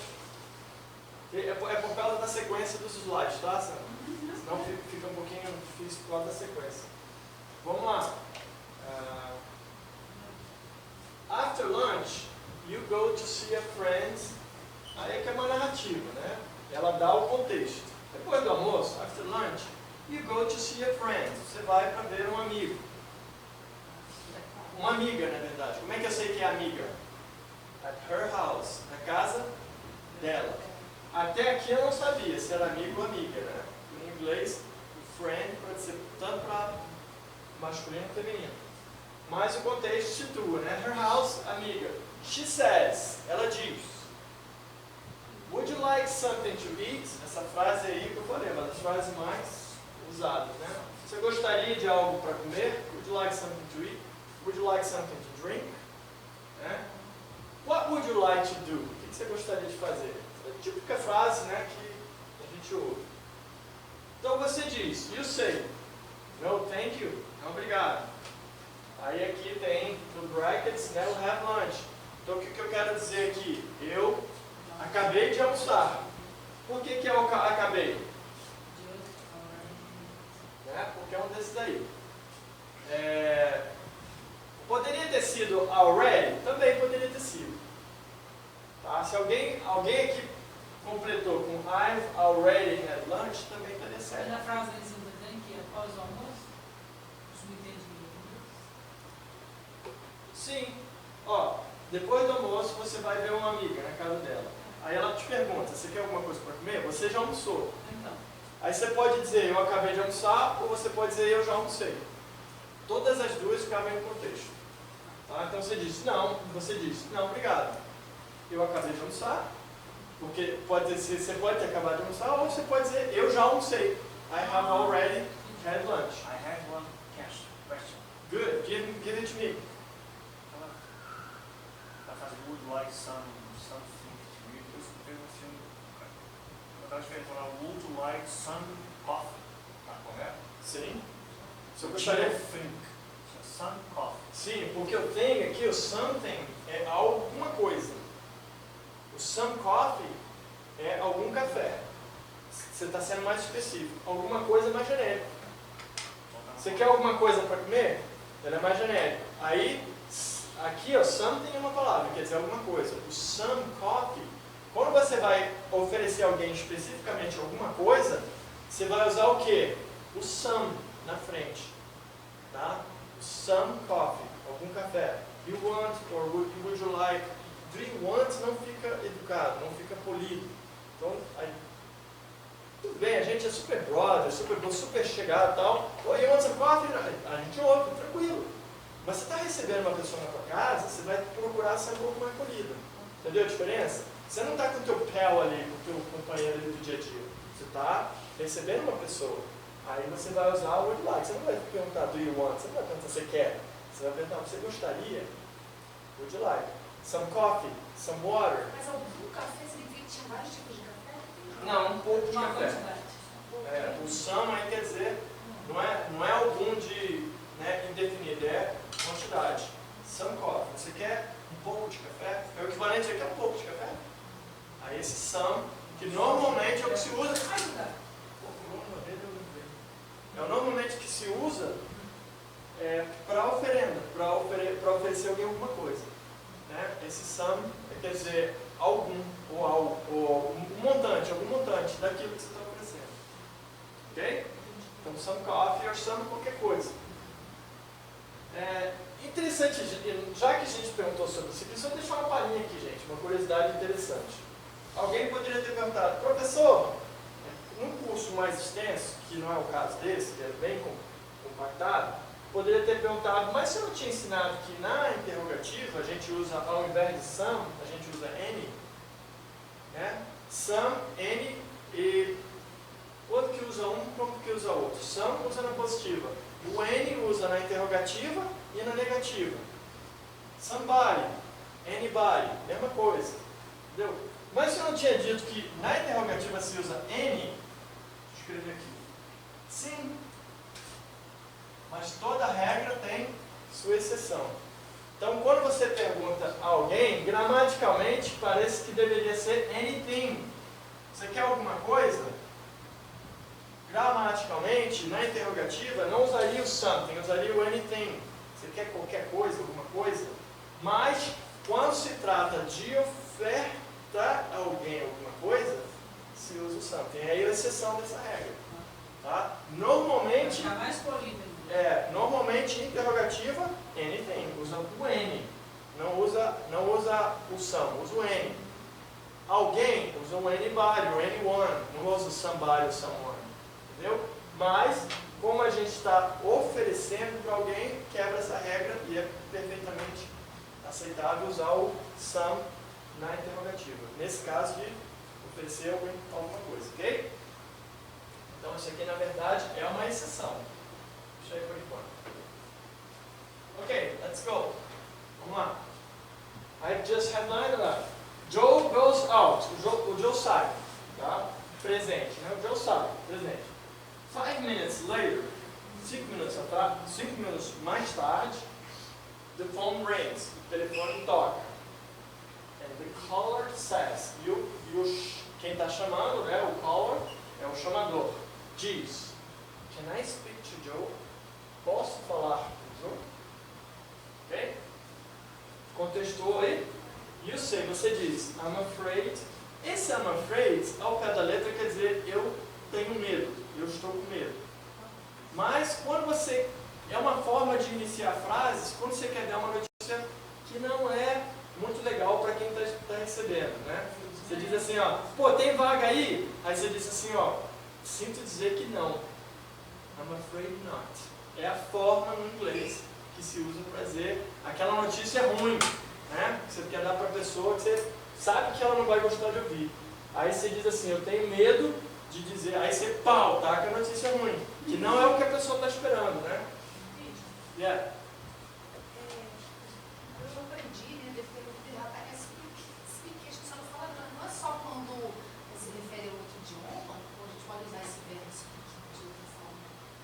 É por causa da sequência dos slides, tá? Senão fica um pouquinho difícil por causa da sequência. Vamos lá. After lunch, you go to see a friend. Aí é que é uma narrativa, né? Ela dá o contexto. Depois do almoço, after lunch, you go to see a friend. Você vai para ver um amigo. Uma amiga, na verdade. Como é que eu sei que é amiga? At her house. Na casa dela. Até aqui eu não sabia se era amigo ou amiga, né? Em inglês, o friend pode ser tanto para masculino como feminino. Mas o contexto situa, né? Her house, amiga. She says, ela diz. Would you like something to eat? Essa frase aí que eu falei, uma das frases mais usadas, né? Você gostaria de algo para comer? Would you like something to eat? Would you like something to drink? Né? What would you like to do? O que você gostaria de fazer? É a típica frase, né, que a gente ouve. Então você diz, you say, no thank you, não obrigado. Aí aqui tem no brackets, né, o have lunch. Então o que eu quero dizer aqui? Eu acabei de almoçar. Por que eu acabei? Né? Porque é um desses aí. Poderia ter sido already? Também poderia ter sido. Tá? Se alguém aqui completou com I've already had lunch, também estaria Mas certo. a frase eles estão dizendo que após o almoço, subentendido. Sim. Ó, depois do almoço você vai ver uma amiga na casa dela. Aí ela te pergunta, você quer alguma coisa para comer? Você já almoçou. Então, Aí você pode dizer, eu acabei de almoçar, ou você pode dizer, eu já almocei. Todas as duas cabem no contexto. Tá? Então você diz, não, obrigado. Eu acabei de almoçar, porque pode dizer, você pode ter acabado de almoçar, ou você pode dizer, eu já almocei. I have already had lunch. I have one question. Good, give it to me. Ela faz would like something to eat. Eu estava esperando falar would like some coffee. Tá correto? Sim. Se eu Eu gostaria... think. Some coffee. Sim, porque eu tenho aqui, o something é alguma coisa. O some coffee é algum café. Você está sendo mais específico. Alguma coisa mais genérica. Você quer alguma coisa para comer? Ela é mais genérica. Aí, aqui, ó, some tem uma palavra, quer dizer alguma coisa. O some coffee, quando você vai oferecer a alguém especificamente alguma coisa, você vai usar o quê? O some na frente. Tá? O some coffee, algum café. You want or would you like? Do you want não fica educado, não fica polido. Então, aí, tudo bem, a gente é super brother, super chegado e tal. Oi, you want some coffee? A gente ouve, tranquilo. Mas você está recebendo uma pessoa na tua casa, você vai procurar ser um pouco mais polido. Entendeu a diferença? Você não está com o teu pal ali, com o teu companheiro ali do dia a dia. Você está recebendo uma pessoa. Aí você vai usar o would like. Você não vai perguntar do you want, você não vai perguntar se você quer. Você vai perguntar, você gostaria? Would you like? Some coffee, some water. Mas algum café significa que tinha vários tipos de café? Não, um pouco de Uma café. quantidade. O some aí quer dizer, não é algum de indefinido, é quantidade. Some coffee. Você quer um pouco de café? É o equivalente aqui a um pouco de café? Aí esse some, que normalmente é o que se usa. Normalmente que se usa para oferenda, para oferecer alguém alguma coisa. Né? Esse some quer dizer algum, ou um montante, algum montante daquilo que você está oferecendo. Ok? Então, some coffee ou some qualquer coisa. Interessante, já que a gente perguntou sobre isso aqui, só deixar uma palhinha aqui, gente, uma curiosidade interessante. Alguém poderia ter perguntado, professor, num curso mais extenso, que não é o caso desse, que é bem compactado, poderia ter perguntado, mas você não tinha ensinado que na interrogativa a gente usa, ao invés de some, a gente usa any? Né? Some, any, e quando que usa um, como que usa outro? Some usa na positiva. O any usa na interrogativa e na negativa. Somebody, anybody, mesma coisa. Entendeu? Mas você não tinha dito que na interrogativa se usa any? Deixa eu escrever aqui. Sim. Mas toda regra tem sua exceção. Então, quando você pergunta a alguém, gramaticalmente parece que deveria ser anything. Você quer alguma coisa? Gramaticalmente, na interrogativa, não usaria o something, usaria o anything. Você quer qualquer coisa, alguma coisa? Mas, quando se trata de ofertar a alguém alguma coisa, se usa o something. É a exceção dessa regra. Tá? Normalmente, Fica mais polido. Normalmente interrogativa, anything, usa o any. Não usa o some, usa o any. Alguém usa o anybody, o anyone, não usa o somebody ou someone. Entendeu? Mas, como a gente está oferecendo para alguém, quebra essa regra e é perfeitamente aceitável usar o some na interrogativa. Nesse caso de oferecer alguma coisa, ok? Então, isso aqui, na verdade, é uma exceção. Deixa aí por enquanto. Ok, let's go. Vamos lá. I just headlined that. Joe goes out. O Joe sai. Tá? Presente, né? O Joe sai. Presente. 5 minutes later, 5 minutos mais tarde, the phone rings. O telefone toca. And the caller says. Quem está chamando, né? O caller é o chamador. Diz. Can I speak to Joe? Posso falar com o Joe? Ok? Contextou aí? You say, você diz, I'm afraid. Esse I'm afraid, ao pé da letra, quer dizer eu tenho medo, eu estou com medo. Mas quando você, é uma forma de iniciar frases, quando você quer dar uma notícia que não é muito legal para quem está recebendo, né? Você diz assim, ó, pô, tem vaga aí? Aí você diz assim, ó, sinto dizer que não. I'm afraid not. É a forma no inglês que se usa para dizer aquela notícia é ruim, né? Você quer dar para a pessoa que você sabe que ela não vai gostar de ouvir. Aí você diz assim, eu tenho medo de dizer, aí você pau, tá? Que a notícia é ruim. Que não é o que a pessoa está esperando, né? Yeah. Eu aprendi, né? Speak, acho que você não fala, não é só quando se refere a outro idioma, ou a gente pode usar esse verbo speak de outra forma.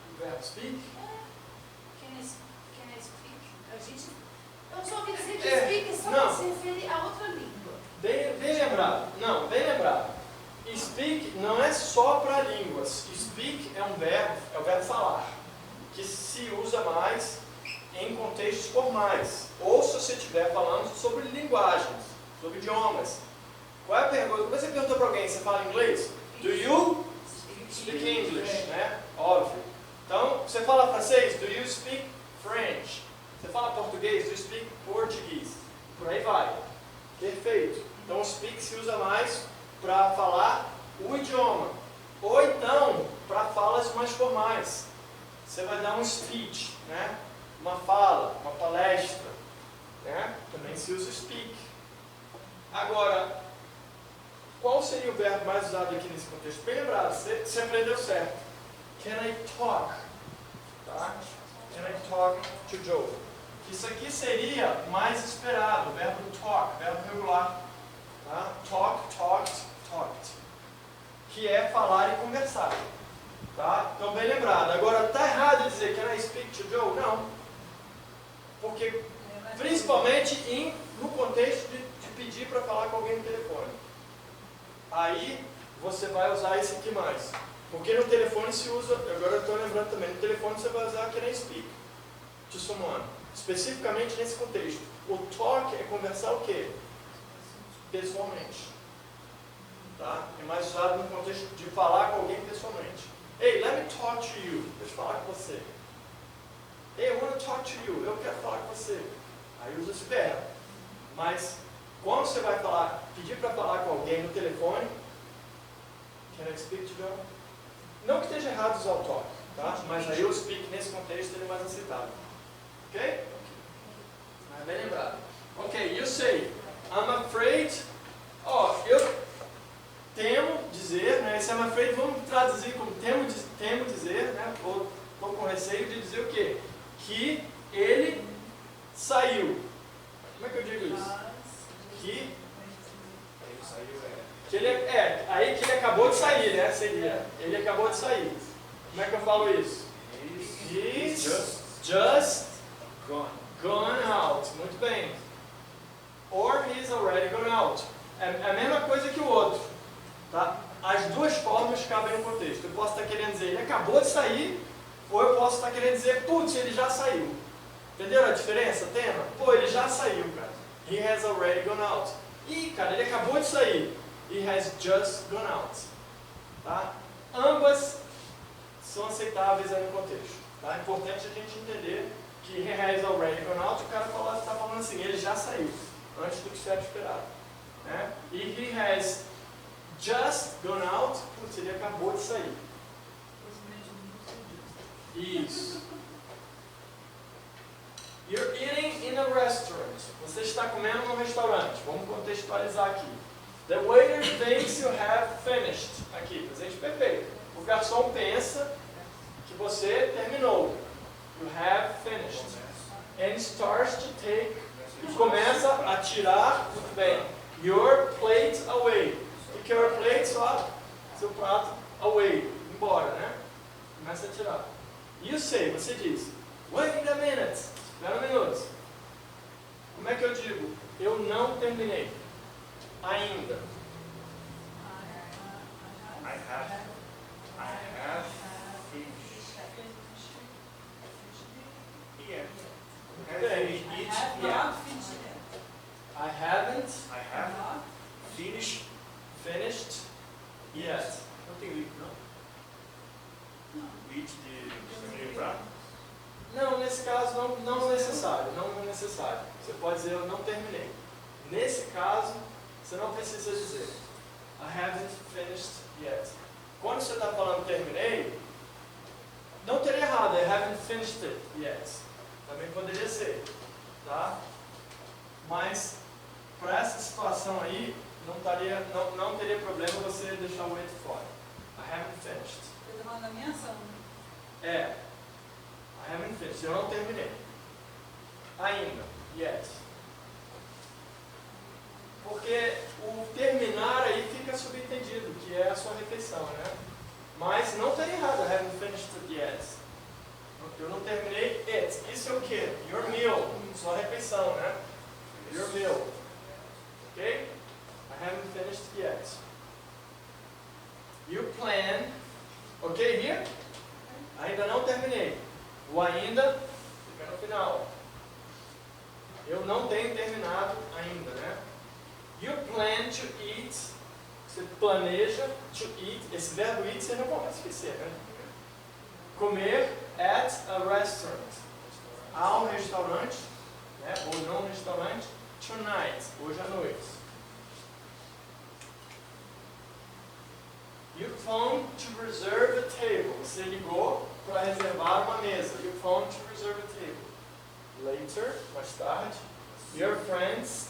O verbo speak? Can I speak? Eu só ouvi dizer que speak só não. se refere a outra língua. Bem lembrado. Não, bem lembrado. Speak não é só para línguas. Speak é o verbo falar. que se usa mais em contextos formais. Ou se você estiver falando sobre linguagens, sobre idiomas. Qual é a pergunta? Quando você pergunta para alguém, você fala inglês? Do you speak English? Né? Óbvio. Então, você fala francês? Do you speak French? Você fala português? Do you speak Portuguese? Por aí vai. Perfeito. Então, o speak se usa mais para falar o idioma. Ou então, para falas mais formais. Você vai dar um speech, né? Uma fala, uma palestra. Né? Também se usa speak. Agora, qual seria o verbo mais usado aqui nesse contexto? Bem lembrado, você aprendeu certo. Can I talk? Tá? Can I talk to Joe? Isso aqui seria mais esperado, o verbo talk, verbo regular. Tá? Talk, talked, talked. Que é falar e conversar. Tá? Então, bem lembrado. Agora, está errado dizer can I speak to Joe? Não. Porque, principalmente no contexto de pedir para falar com alguém no telefone. Aí, você vai usar esse aqui mais. Porque no telefone se usa, agora eu estou lembrando também, no telefone você vai usar can I speak to someone. Especificamente nesse contexto. O talk é conversar o quê? Pessoalmente. Tá? É mais usado no contexto de falar com alguém pessoalmente. Hey, let me talk to you. Deixa eu falar com você. Hey, I want to talk to you. Eu quero falar com você. Aí usa esse verbo. Mas, quando você vai falar, pedir para falar com alguém no telefone, can I speak to you? Não que esteja errado usar o talk, tá? Mas aí o speak nesse contexto ele é mais aceitável. Ok? Mas bem lembrado. Ok, you say, I'm afraid. Eu temo dizer, né? Esse I'm afraid vamos traduzir como temo dizer, né? Ou estou com receio de dizer o quê? Que ele saiu. Como é que eu digo isso? Que ele aí que ele acabou de sair, né? Seria. Ele acabou de sair. Como é que eu falo isso? He's just gone out. Muito bem. Or he's already gone out. É a mesma coisa que o outro. Tá? As duas formas cabem no contexto. Eu posso estar querendo dizer ele acabou de sair, ou eu posso estar querendo dizer, putz, ele já saiu. Entenderam a diferença, tema? Pô, ele já saiu, cara. He has already gone out. Ih, cara, ele acabou de sair. He has just gone out. Tá? Ambas são aceitáveis aí no contexto. Tá? É importante a gente entender que he has already gone out, o cara está falando assim, ele já saiu, antes do que era esperado. Né? E he has just gone out, putz, ele acabou de sair. Isso. You're eating in a restaurant. Você está comendo num restaurante. Vamos contextualizar aqui. The waiter thinks you have finished. Aqui, presente perfeito. O garçom pensa que você terminou. You have finished. And starts to take. E começa a tirar, muito bem, your plate away. O que é your plate? Só seu prato away. Embora, né? Começa a tirar. You say, você diz, wait a minute. Espera um minuto. Como é que eu digo? Eu não terminei. Ainda. I have finished. Yeah. Bem, I haven't Finished. finished yet. Não tem it, não? It de lembrar? Não, nesse caso não necessário, não necessário. Você pode dizer eu não terminei. Nesse caso, você não precisa dizer I haven't finished yet. Quando você está falando terminei, não teria errado, I haven't finished it yet. Também poderia ser, tá? Mas para essa situação aí, não teria problema você deixar o it fora. I haven't finished. Você está falando da minha ação. I haven't finished. Eu não terminei. Ainda. Yet. Porque o terminar aí fica subentendido, que é a sua refeição, né? Mas não tem errado. I haven't finished it yet. Eu não terminei it. Isso é o quê? Your meal. Sua refeição, né? Your meal. Ok? I haven't finished yet. You plan. Ok, here? Ainda não terminei. planeja to eat. Esse verbo eat você não pode esquecer, né? Comer at a restaurant. Há um restaurante, né? Ou não um restaurante. Tonight, hoje à noite. You phoned to reserve a table. Você ligou para reservar uma mesa. You phoned to reserve a table. Later, mais tarde. Your friends,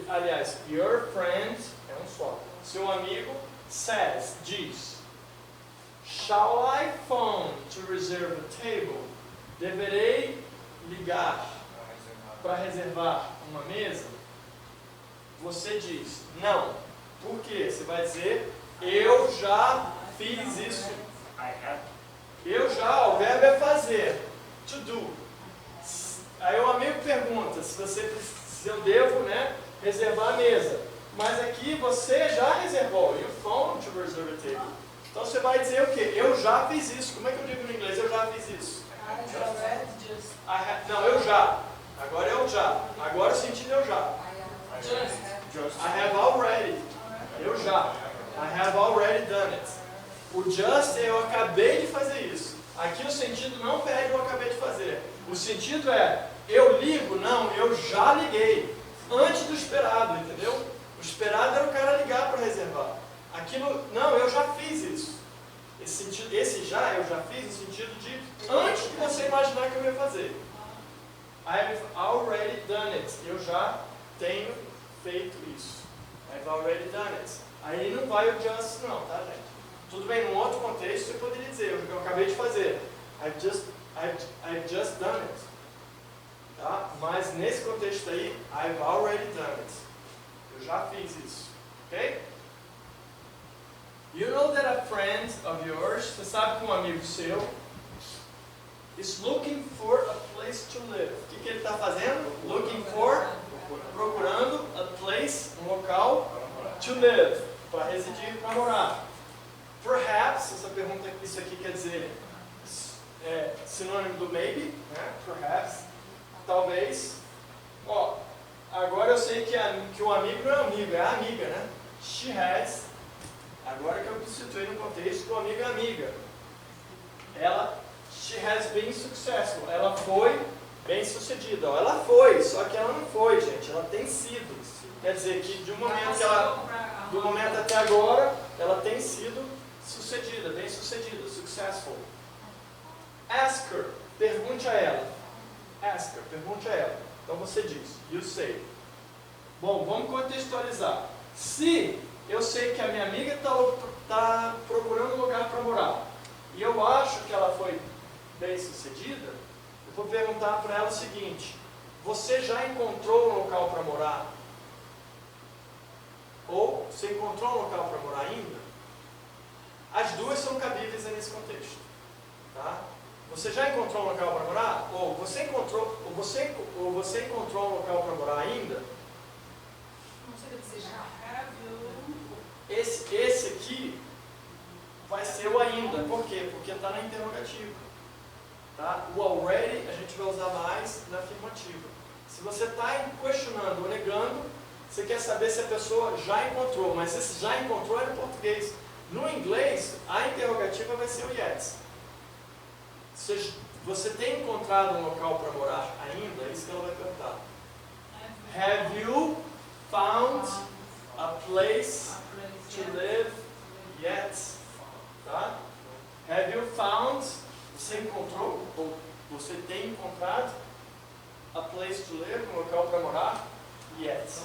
aliás, your friend, é um só. Seu amigo says, diz. Shall I phone to reserve a table? Deverei ligar para reservar uma mesa? Você diz, não. Por quê? Você vai dizer, eu já fiz isso. I have. Eu já, o verbo é fazer. To do. Aí o amigo pergunta se eu devo, né, reservar a mesa. Mas aqui você já reservou. You phoned to reserve a table. Então você vai dizer o quê? Eu já fiz isso. Como é que eu digo no inglês? Eu já fiz isso. Não, eu já. Agora é o já. Agora o sentido é o já. Just. I have already. Eu já. I have already done it. O just é eu acabei de fazer isso. Aqui o sentido não pede eu acabei de fazer. O sentido é eu ligo, não, eu já liguei. Antes do esperado, entendeu? O esperado era o cara ligar para reservar. Aquilo, não, eu já fiz isso. Esse já, eu já fiz no sentido de antes de você imaginar que eu ia fazer. I've already done it. Eu já tenho feito isso. I've already done it. Aí não vai o just não, tá, gente? Tudo bem, num outro contexto você poderia dizer, eu acabei de fazer. I've just done it. Tá? Mas nesse contexto aí, I've already done it. Eu já fiz isso. Ok? You know that a friend of yours, você sabe que um amigo seu, is looking for a place to live. O que ele está fazendo? Looking for, procurando a place, um local, to live, para residir, para morar. Perhaps, essa pergunta, isso aqui quer dizer sinônimo do maybe, né? Perhaps, talvez. Ó, agora eu sei que o amigo não é amigo, é a amiga, né? She has. Agora que eu situei no contexto que o amigo é amiga. She has been successful. Ela foi bem sucedida. Ó, ela foi, só que ela não foi, gente. Ela tem sido. Quer dizer que do momento até agora, ela tem sido sucedida, bem sucedida, successful. Ask her, pergunte a ela. Ask her, pergunte a ela. Então você diz, you say. Bom, vamos contextualizar. Se eu sei que a minha amiga está procurando um lugar para morar e eu acho que ela foi bem sucedida, eu vou perguntar para ela o seguinte: você já encontrou um local para morar? Ou você encontrou um local para morar ainda? As duas são cabíveis nesse contexto. Tá? Você já encontrou um local para morar? Ou você encontrou um local para morar ainda? Não sei desejar. Esse aqui vai ser o ainda. Por quê? Porque está na interrogativa. Tá? O already a gente vai usar mais na afirmativa. Se você está questionando ou negando, você quer saber se a pessoa já encontrou. Mas esse já encontrou é no português. No inglês, a interrogativa vai ser o yes. Você tem encontrado um local para morar ainda? É isso que ela vai perguntar. Have you found a place to live yet? Tá? Have you found? Você encontrou? Ou você tem encontrado a place to live, um local para morar? Yet.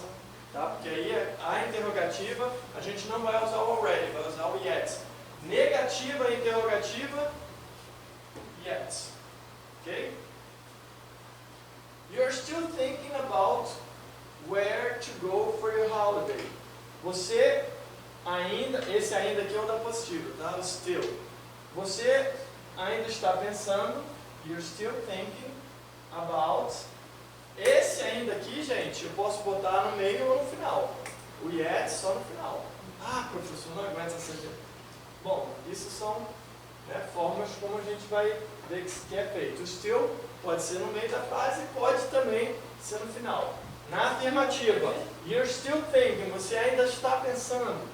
Tá? Porque aí a interrogativa, a gente não vai usar o already, vai usar o yet. Negativa, interrogativa, yet. Ok? You're still thinking about where to go for your holiday. Você ainda, esse ainda aqui é o da positiva, tá? O still. Você ainda está pensando, you're still thinking about. Esse ainda aqui, gente, eu posso botar no meio ou no final. O yet só no final. Ah, professor, não aguenta essa gente. Bom, isso são, né, formas como a gente vai ver que é feito. O still pode ser no meio da frase e pode também ser no final. Na afirmativa, you're still thinking, você ainda está pensando.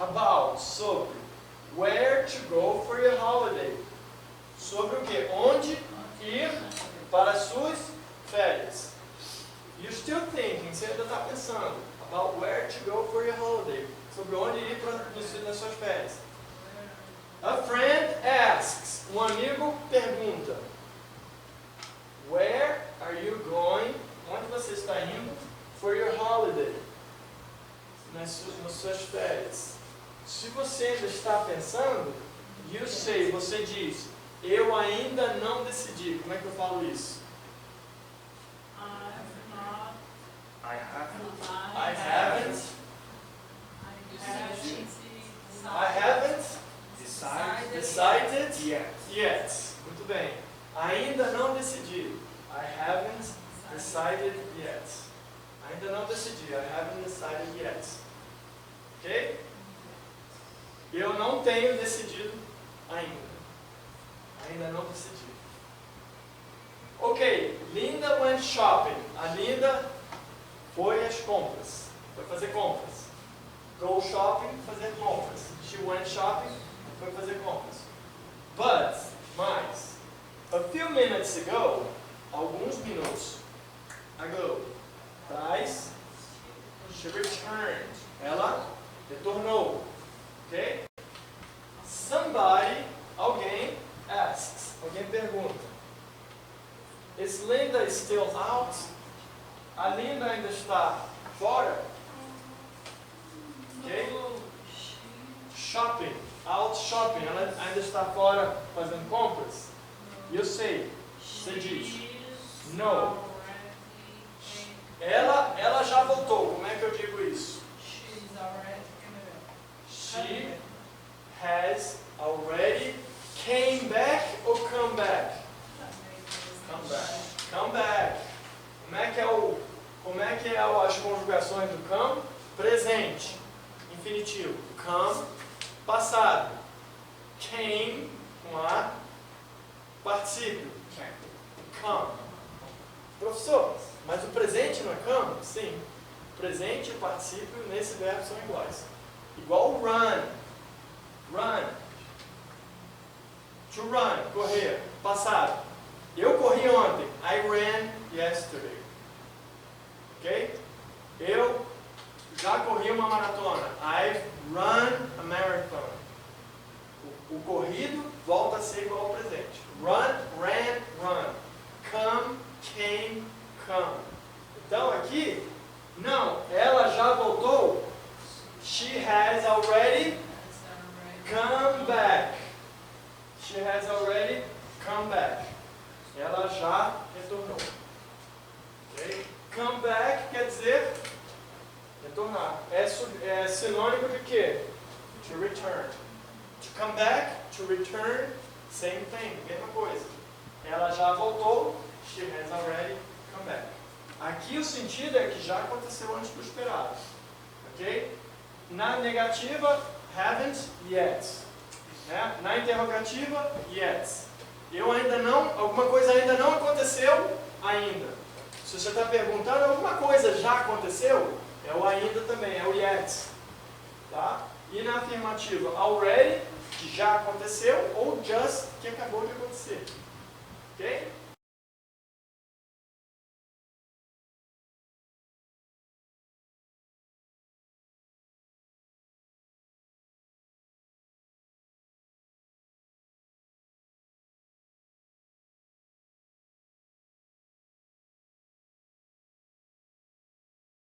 About, sobre. Where to go for your holiday. Sobre o quê? Onde ir para as suas férias. You're still thinking, você ainda está pensando. About where to go for your holiday. Sobre onde ir nas suas férias. A friend asks. Um amigo pergunta. Where are you going? Onde você está indo? For your holiday. Nas suas férias. Se você ainda está pensando, you say, você diz, eu ainda não decidi. Como é que eu falo isso? I haven't. I haven't decided Yet. Muito bem. Ainda não decidi. I haven't decided yet. Ainda não decidi. I haven't decided yet. Ok? Eu não tenho decidido ainda. Ainda não decidi. Ok. Linda went shopping. A Linda foi às compras. Foi fazer compras. Go shopping, fazer compras. She went shopping, foi fazer compras. But, mas, a few minutes ago, alguns minutos ago, atrás, she returned. Ela retornou. Ok? Somebody, alguém, asks. Alguém pergunta. Is Linda still out? A Linda ainda está fora? Ok? Shopping. Out shopping. Ela ainda está fora fazendo compras? Eu sei. Você diz. No. Ela já voltou. Como é que eu digo isso? She has already came back ou come back? Come back. Come back. Como é que é as conjugações do come? Presente. Infinitivo. Come. Passado. Came. Com A. Particípio. Come. Professor, mas o presente não é come? Sim. O presente e o particípio nesse verbo são iguais. Igual o run. Run. To run. Correr. Passado. Eu corri ontem. I ran yesterday. Ok? Eu já corri uma maratona. I've run a marathon. O corrido volta a ser igual ao presente. Run, ran, run. Come, came, come. Então aqui, não, ela já voltou. She has already come back. She has already come back. Ela já retornou. Okay? Come back quer dizer retornar. É sinônimo de quê? To return. To come back, to return, same thing, mesma coisa. Ela já voltou. She has already come back. Aqui o sentido é que já aconteceu antes do esperado. Ok? Na negativa, haven't yet. Né? Na interrogativa, yet. Alguma coisa ainda não aconteceu ainda. Se você está perguntando, alguma coisa já aconteceu, é o ainda também, é o yet. Tá? E na afirmativa, already, que já aconteceu, ou just, que acabou de acontecer. Ok?